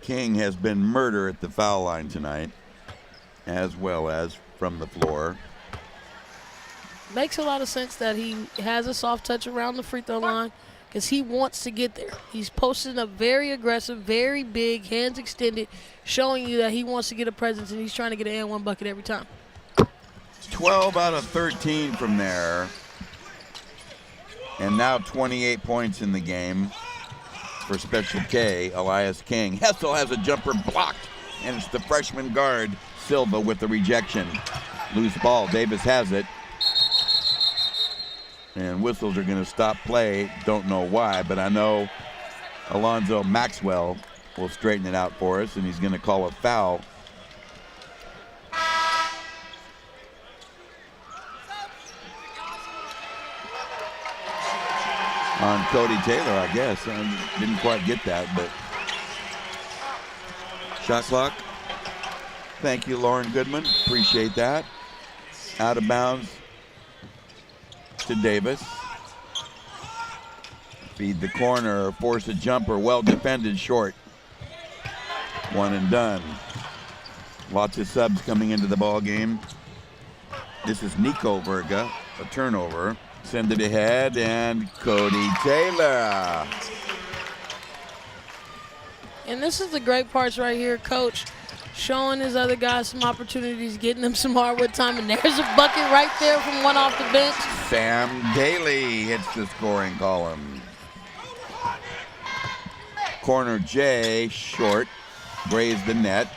King has been murder at the foul line tonight, as well as from the floor. Makes a lot of sense that he has a soft touch around the free throw line because he wants to get there. He's posting up very aggressive, very big, hands extended, showing you that he wants to get a presence, and he's trying to get an and one bucket every time. 12 out of 13 from there. And now 28 points in the game for Special K, Elias King. Hessel has a jumper blocked, and it's the freshman guard, Silva, with the rejection. Loose ball, Davis has it. And whistles are going to stop play. Don't know why, but I know Alonzo Maxwell will straighten it out for us, and he's going to call a foul. On Cody Taylor, I guess. I didn't quite get that, but shot clock. Thank you, Lauren Goodman. Appreciate that. Out of bounds to Davis. Feed the corner, force a jumper, well defended, short. One and done. Lots of subs coming into the ball game. This is Nico Verga, a turnover. Send it ahead, and Cody Taylor. And this is the great parts right here, Coach, showing his other guys some opportunities, getting them some hardwood time, and there's a bucket right there from one off the bench. Sam Daly hits the scoring column. Corner J, short, grazed the net.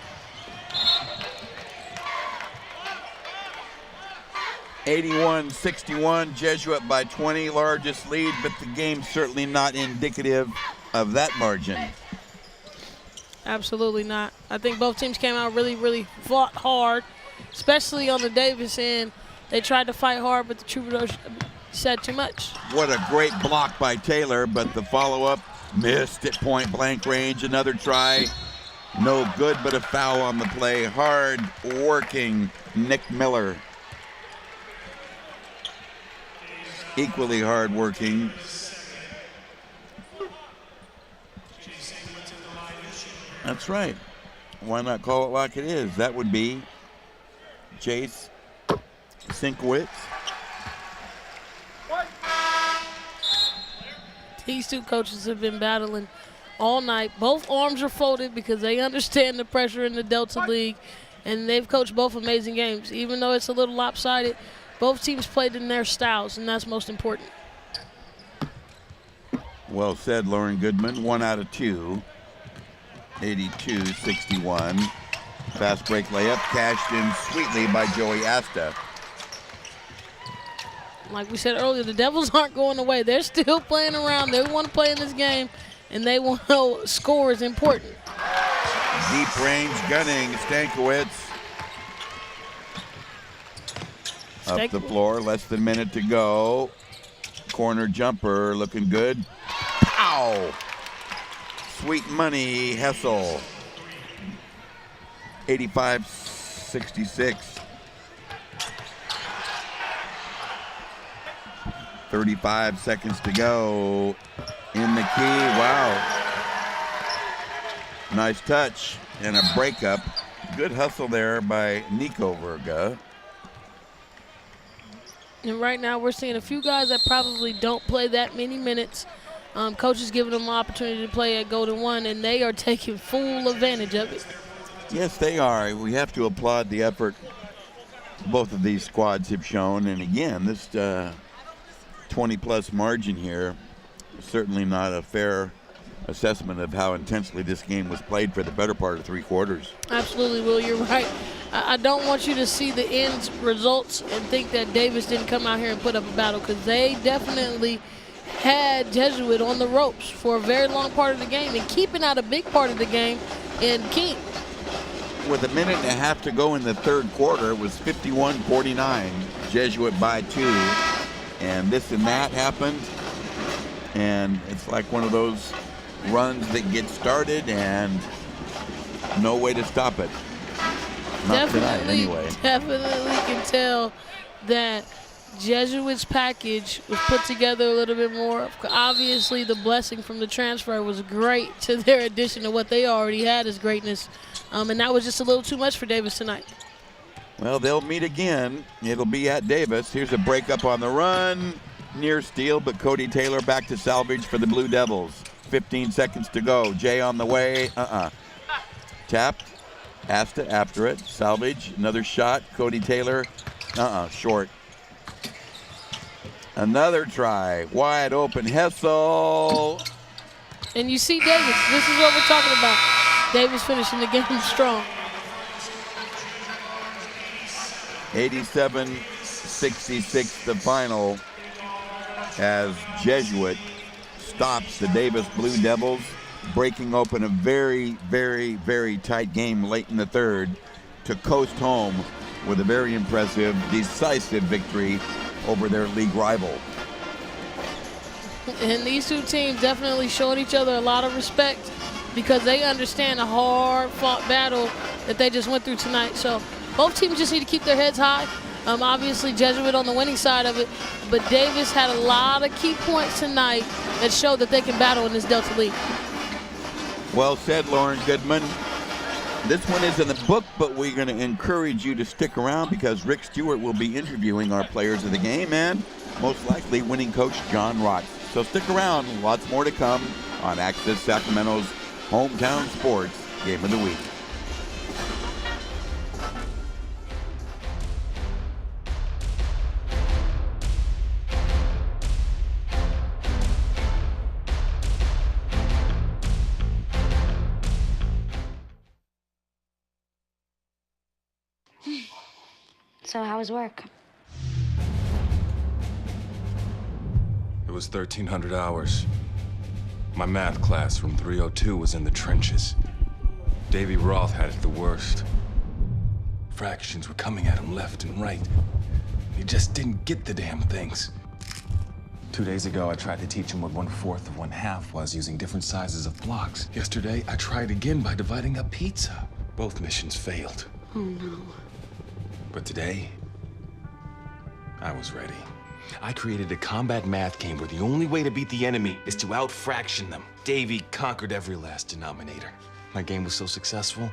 81-61, Jesuit by 20, largest lead, but the game's certainly not indicative of that margin. Absolutely not. I think both teams came out really fought hard, especially on the Davis end. They tried to fight hard, but the Troubadours said too much. What a great block by Taylor, but the follow-up missed at point-blank range. Another try, no good, but a foul on the play. Hard-working Nick Miller. Equally hard-working That's right. Why not call it like it is? That would be Chase Sinkowitz. These two coaches have been battling all night. Both arms are folded because they understand the pressure in the Delta League, and they've coached both amazing games. Even though it's a little lopsided, both teams played in their styles, and that's most important. Well said, Lauren Goodman. 1 out of 2. 82-61. Fast break layup cashed in sweetly by Joey Asta. like we said earlier, the Devils aren't going away. They're still playing around. They want to play in this game, and they want to score is important. Deep range gunning, Stankiewicz. Up the floor, less than a minute to go. Corner jumper looking good. Pow! Sweet money, Hessel. 85-66. 35 seconds to go. In the key, wow. Nice touch and a breakup. Good hustle there by Nico Verga. And right now we're seeing a few guys that probably don't play that many minutes. Coach is giving them an opportunity to play at Golden One, and they are taking full advantage of it. Yes, they are. We have to applaud the effort both of these squads have shown. And again, this 20-plus margin here is certainly not a fair assessment of how intensely this game was played for the better part of 3 quarters. Absolutely, Will. You're right. I don't want you to see the end results and think that Davis didn't come out here and put up a battle, because they definitely had Jesuit on the ropes for a very long part of the game and keeping out a big part of the game in King. With a minute and a half to go in the 3rd quarter, it was 51-49. Jesuit by 2. And this and that happened. And it's like one of those runs that get started and no way to stop it. Not tonight, anyway. Definitely can tell that Jesuit's package was put together a little bit more. Obviously, the blessing from the transfer was great to their addition to what they already had as greatness. And that was just a little too much for Davis tonight. Well, they'll meet again. It'll be at Davis. Here's a breakup on the run. Near steal, but Cody Taylor back to salvage for the Blue Devils. 15 seconds to go. Jay on the way. Tapped. Asta after it. Salvage. Another shot. Cody Taylor. Short. Another try. Wide open. Hessel. And you see Davis. This is what we're talking about. Davis finishing the game strong. 87-66 the final, as Jesuit stops the Davis Blue Devils, breaking open a very, very, very tight game late in the 3rd to coast home with a very impressive, decisive victory over their league rival. And these two teams definitely showed each other a lot of respect because they understand the hard-fought battle that they just went through tonight. So both teams just need to keep their heads high. Obviously, Jesuit on the winning side of it, but Davis had a lot of key points tonight that showed that they can battle in this Delta League. Well said, Lauren Goodman. This one is in the book, but we're going to encourage you to stick around because Rick Stewart will be interviewing our players of the game and most likely winning coach John Rotz. So stick around. Lots more to come on Access Sacramento's Hometown Sports Game of the Week. So how was work? It was 1,300 hours. My math class from 302 was in the trenches. Davy Roth had it the worst. Fractions were coming at him left and right. He just didn't get the damn things. 2 days ago, I tried to teach him what 1/4 of 1/2 was using different sizes of blocks. Yesterday, I tried again by dividing up pizza. Both missions failed. Oh no. But today, I was ready. I created a combat math game where the only way to beat the enemy is to out-fraction them. Davy conquered every last denominator. My game was so successful,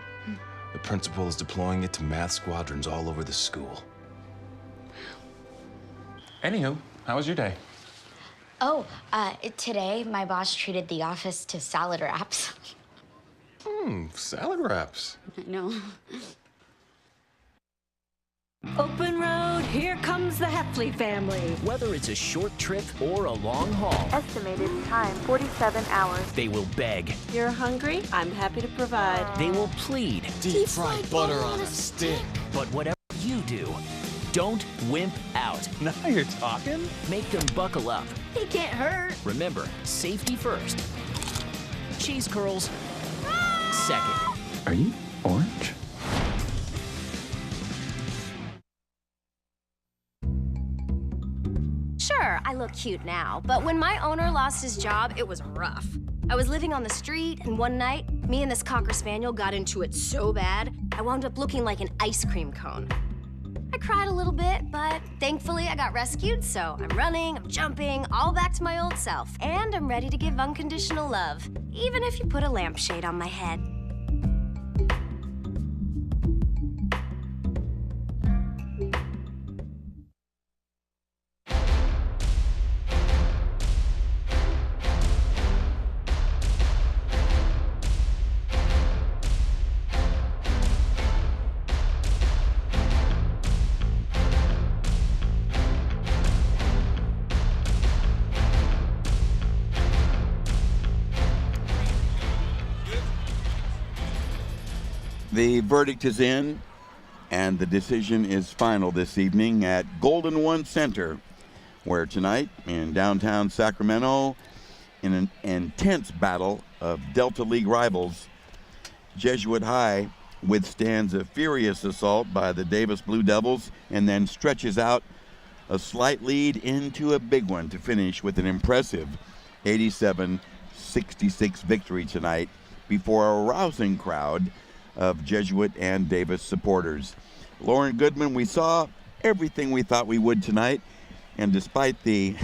the principal is deploying it to math squadrons all over the school. Anywho, how was your day? Oh, today my boss treated the office to salad wraps. Salad wraps. I know. Open road, here comes the Heffley family. Whether it's a short trip or a long haul, Estimated time, 47 hours. they will beg. You're hungry? I'm happy to provide. They will plead. Deep fried butter on a stick. But whatever you do, Don't wimp out. Now you're talking. Make them buckle up. He can't hurt. Remember, safety first. Cheese curls second. Are you orange? Sure, I look cute now, but when my owner lost his job, it was rough. I was living on the street, and one night, me and this Cocker Spaniel got into it so bad, I wound up looking like an ice cream cone. I cried a little bit, but thankfully I got rescued, so I'm running, I'm jumping, all back to my old self, and I'm ready to give unconditional love, even if you put a lampshade on my head. The verdict is in, and the decision is final this evening at Golden One Center, where tonight in downtown Sacramento, in an intense battle of Delta League rivals, Jesuit High withstands a furious assault by the Davis Blue Devils and then stretches out a slight lead into a big one to finish with an impressive 87-66 victory tonight before a rousing crowd of Jesuit and Davis supporters. Lauren Goodman, we saw everything we thought we would tonight, and despite the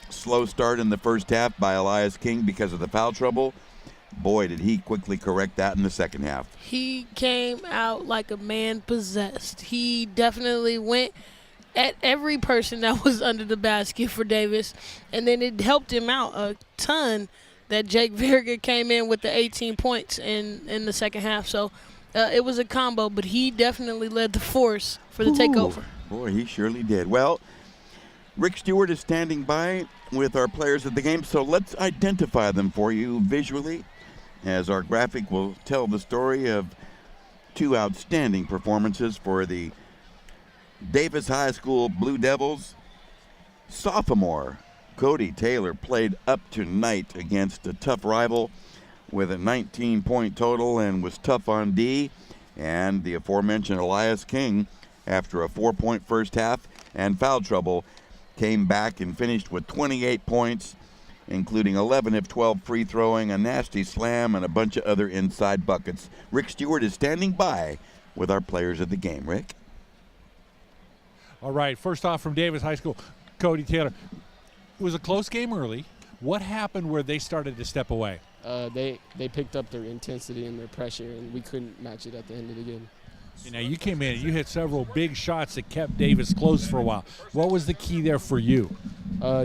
slow start in the first half by Elias King because of the foul trouble, boy, did he quickly correct that in the second half. He came out like a man possessed. He definitely went at every person that was under the basket for Davis, and then it helped him out a ton that Jake Verga came in with the 18 points in the second half. So it was a combo, but he definitely led the force for the takeover. Boy, he surely did. Well, Rick Stewart is standing by with our players at the game, so let's identify them for you visually, as our graphic will tell the story of two outstanding performances for the Davis High School Blue Devils. Sophomore Cody Taylor played up tonight against a tough rival with a 19-point total and was tough on D. And the aforementioned Elias King, after a 4-point first half and foul trouble, came back and finished with 28 points, including 11 of 12 free throwing, a nasty slam, and a bunch of other inside buckets. Rick Stewart is standing by with our players at the game. Rick? All right, first off from Davis High School, Cody Taylor. It was a close game early. What happened where they started to step away? They picked up their intensity and their pressure, and we couldn't match it at the end of the game. Now, you came in and you hit several big shots that kept Davis close for a while. What was the key there for you?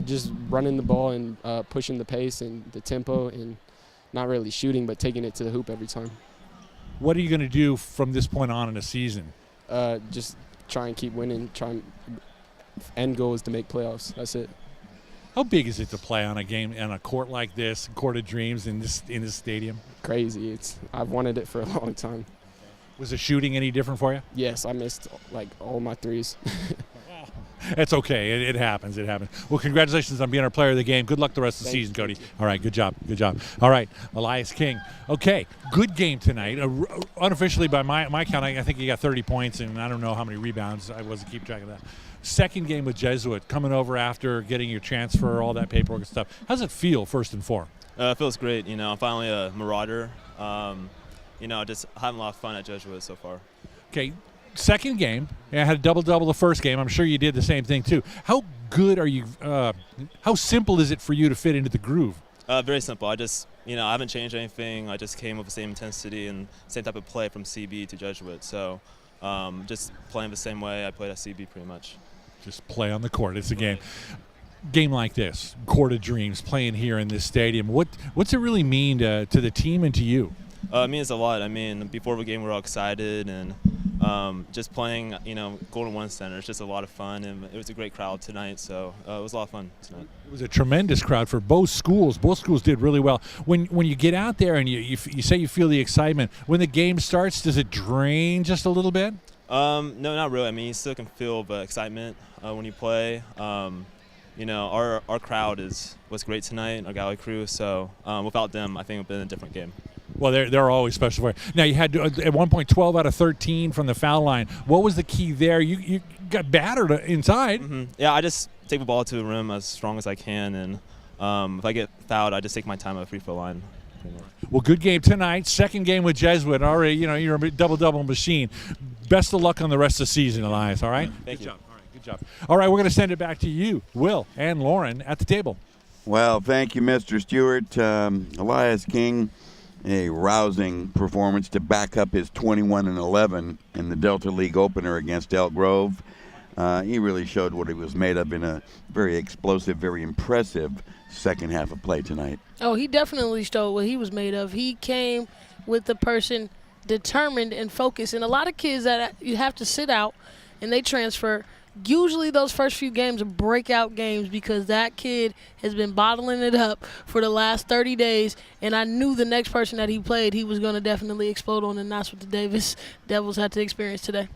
Just running the ball and pushing the pace and the tempo, and not really shooting, but taking it to the hoop every time. What are you going to do from this point on in the season? Just try and keep winning. End goal is to make playoffs. That's it. How big is it to play on a game on a court like this, Court of Dreams in this stadium? Crazy. I've wanted it for a long time. Was the shooting any different for you? Yes, I missed like all my threes. It's okay. It happens. It happens. Well, congratulations on being our player of the game. Good luck the rest of the season, Cody. All right, good job. Good job. All right, Elias King. Okay, good game tonight. Unofficially, by my count, I think he got 30 points, and I don't know how many rebounds. I wasn't keep track of that. Second game with Jesuit, coming over after getting your transfer, all that paperwork and stuff. How does it feel, first and foremost? It feels great. You know, I'm finally a Marauder. Just having a lot of fun at Jesuit so far. Okay, second game. I had a double-double the first game. I'm sure you did the same thing too. How good are you? How simple is it for you to fit into the groove? Very simple. I haven't changed anything. I just came with the same intensity and same type of play from CB to Jesuit. So just playing the same way I played at CB pretty much. Just play on the court. It's a game. Game like this, Court of Dreams, playing here in this stadium. What's it really mean to the team and to you? It means a lot. I mean, before the game, we were all excited, and just playing, Golden One Center, it's just a lot of fun, and it was a great crowd tonight, so it was a lot of fun tonight. It was a tremendous crowd for both schools. Both schools did really well. When you get out there and you say you feel the excitement, when the game starts, does it drain just a little bit? No, not really. I mean, you still can feel the excitement when you play. Our crowd was great tonight, our gallery crew. So without them, I think it would have been a different game. Well, they're always special for you. Now, you had at one point 12 out of 13 from the foul line. What was the key there? You got battered inside. Mm-hmm. Yeah, I just take the ball to the rim as strong as I can, and if I get fouled, I just take my time at the free throw line. Well, good game tonight. Second game with Jesuit. Already, you're a double-double machine. Best of luck on the rest of the season, Elias, all right? Thank you. Good job. All right, good job. All right, we're going to send it back to you, Will and Lauren, at the table. Well, thank you, Mr. Stewart. Elias King, a rousing performance to back up his 21-11 in the Delta League opener against Elk Grove. He really showed what he was made of in a very explosive, very impressive second half of play tonight. Oh, he definitely showed what he was made of. He came with the person determined and focused. And a lot of kids that you have to sit out and they transfer, usually those first few games are breakout games because that kid has been bottling it up for the last 30 days. And I knew the next person that he played, he was going to definitely explode on, and that's what the Davis Devils had to experience today.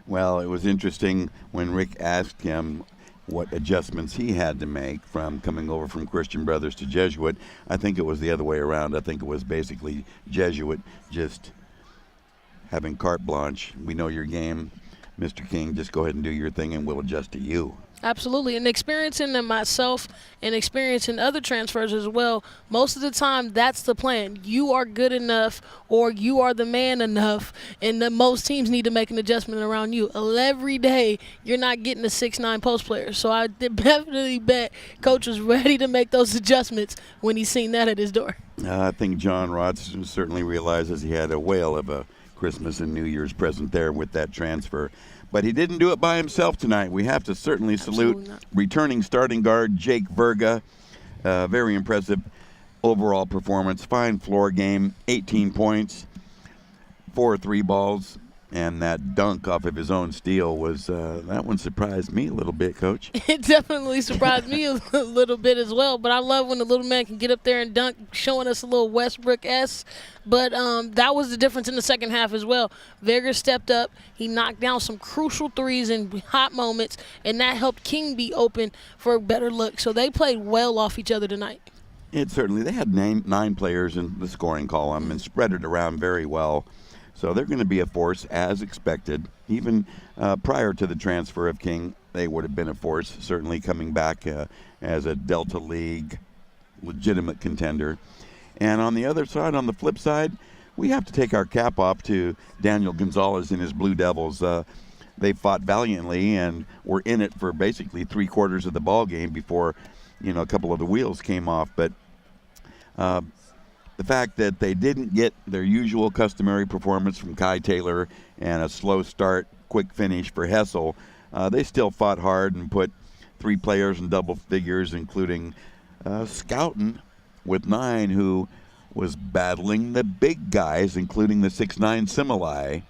Well, it was interesting when Rick asked him what adjustments he had to make from coming over from Christian Brothers to Jesuit. I think it was the other way around. I think it was basically Jesuit just having carte blanche. We know your game, Mr. King. Just go ahead and do your thing, and we'll adjust to you. Absolutely, and experiencing them myself and experiencing other transfers as well, most of the time that's the plan. You are good enough or you are the man enough, and most teams need to make an adjustment around you. Every day you're not getting a 6'9" post player, so I definitely bet Coach was ready to make those adjustments when he seen that at his door. I think John Rotz certainly realizes he had a whale of a Christmas and New Year's present there with that transfer. But he didn't do it by himself tonight. We have to certainly salute returning starting guard Jake Verga. Very impressive overall performance. Fine floor game, 18 points, 4 3 balls, and that dunk off of his own steal was that one surprised me a little bit, Coach. It definitely surprised me a little bit as well, but I love when the little man can get up there and dunk, showing us a little Westbrook-esque. But that was the difference in the second half as well. Verga stepped up. He knocked down some crucial threes in hot moments, and that helped King be open for a better look. So they played well off each other tonight. It certainly. They had nine players in the scoring column and spread it around very well. So they're going to be a force as expected. Even prior to the transfer of King, they would have been a force, certainly coming back as a Delta League legitimate contender. And on the other side, on the flip side, we have to take our cap off to Daniel Gonzalez and his Blue Devils. They fought valiantly and were in it for basically 3/4 of the ball game before, a couple of the wheels came off. But the fact that they didn't get their usual customary performance from Kai Taylor and a slow start, quick finish for Hessel, they still fought hard and put 3 players in double figures, including Scouten with 9, who was battling the big guys, including the 6'9" Similai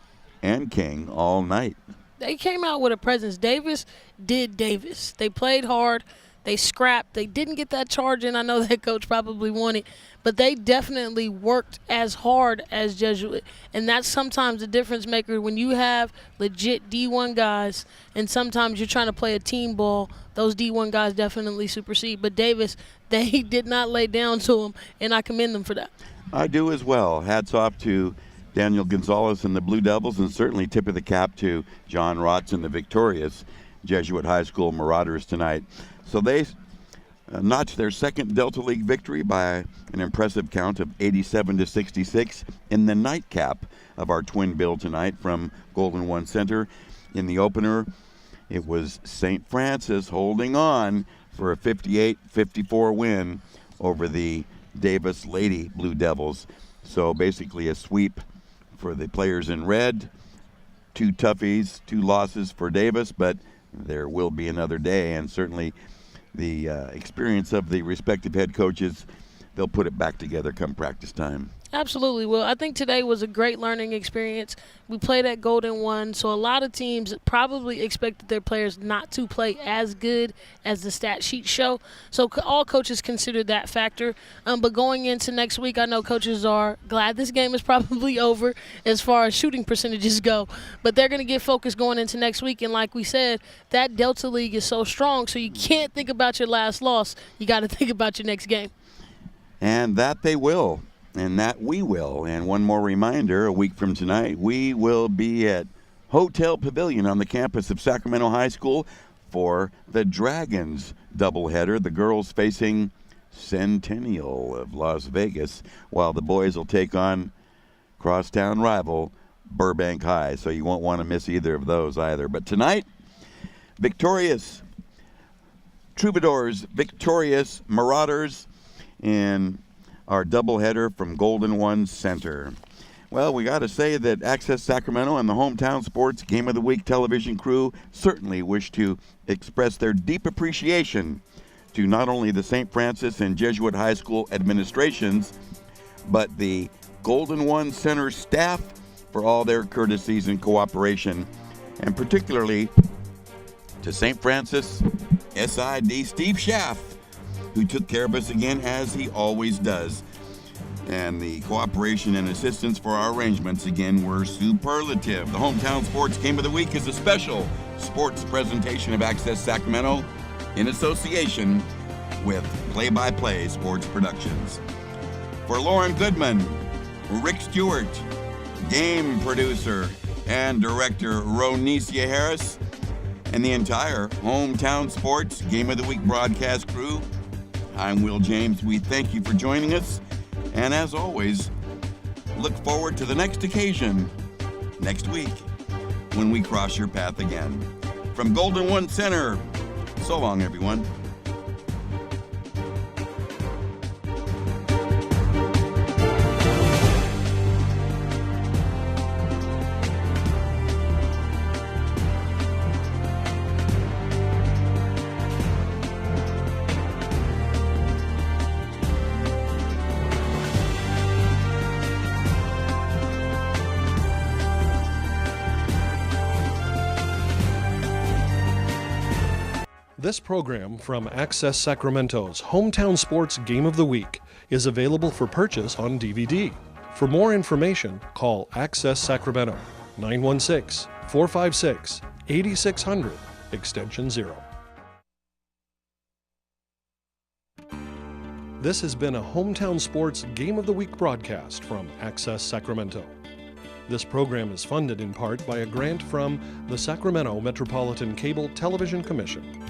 and King all night. They came out with a presence. Davis did Davis. They played hard. They scrapped. They didn't get that charge in. I know that coach probably wanted, but they definitely worked as hard as Jesuit. And that's sometimes the difference maker when you have legit D1 guys and sometimes you're trying to play a team ball. Those D1 guys definitely supersede. But Davis, they did not lay down to him, and I commend them for that. I do as well. Hats off to Daniel Gonzalez and the Blue Devils, and certainly tip of the cap to John Rotz and the victorious Jesuit High School Marauders tonight. So they notched their second Delta League victory by an impressive count of 87-66 in the nightcap of our twin bill tonight from Golden One Center. In the opener, it was St. Francis holding on for a 58-54 win over the Davis Lady Blue Devils. So basically a sweep for the players in red. 2 toughies, 2 losses for Davis, but there will be another day, and certainly the experience of the respective head coaches, they'll put it back together come practice time. Absolutely. Well, I think today was a great learning experience. We played at Golden One, so a lot of teams probably expected their players not to play as good as the stat sheet show. So all coaches considered that factor. But going into next week, I know coaches are glad this game is probably over as far as shooting percentages go. But they're going to get focused going into next week. And like we said, that Delta League is so strong, so you can't think about your last loss. You got to think about your next game. And that they will. And that we will. And one more reminder, a week from tonight, we will be at Hotel Pavilion on the campus of Sacramento High School for the Dragons doubleheader. The girls facing Centennial of Las Vegas, while the boys will take on crosstown rival Burbank High. So you won't want to miss either of those either. But tonight, victorious Troubadours, victorious Marauders, and our doubleheader from Golden One Center. Well, we got to say that Access Sacramento and the Hometown Sports Game of the Week television crew certainly wish to express their deep appreciation to not only the St. Francis and Jesuit High School administrations, but the Golden One Center staff for all their courtesies and cooperation, and particularly to St. Francis SID Steve Schaff, who took care of us again as he always does. And the cooperation and assistance for our arrangements again were superlative. The Hometown Sports Game of the Week is a special sports presentation of Access Sacramento in association with Play-by-Play Sports Productions. For Lauren Goodman, Rick Stewart, game producer and director Ronicia Harris, and the entire Hometown Sports Game of the Week broadcast crew, I'm Will James. We thank you for joining us. And as always, look forward to the next occasion next week when we cross your path again. From Golden One Center, so long, everyone. This program from Access Sacramento's Hometown Sports Game of the Week is available for purchase on DVD. For more information, call Access Sacramento, 916-456-8600, extension 0. This has been a Hometown Sports Game of the Week broadcast from Access Sacramento. This program is funded in part by a grant from the Sacramento Metropolitan Cable Television Commission.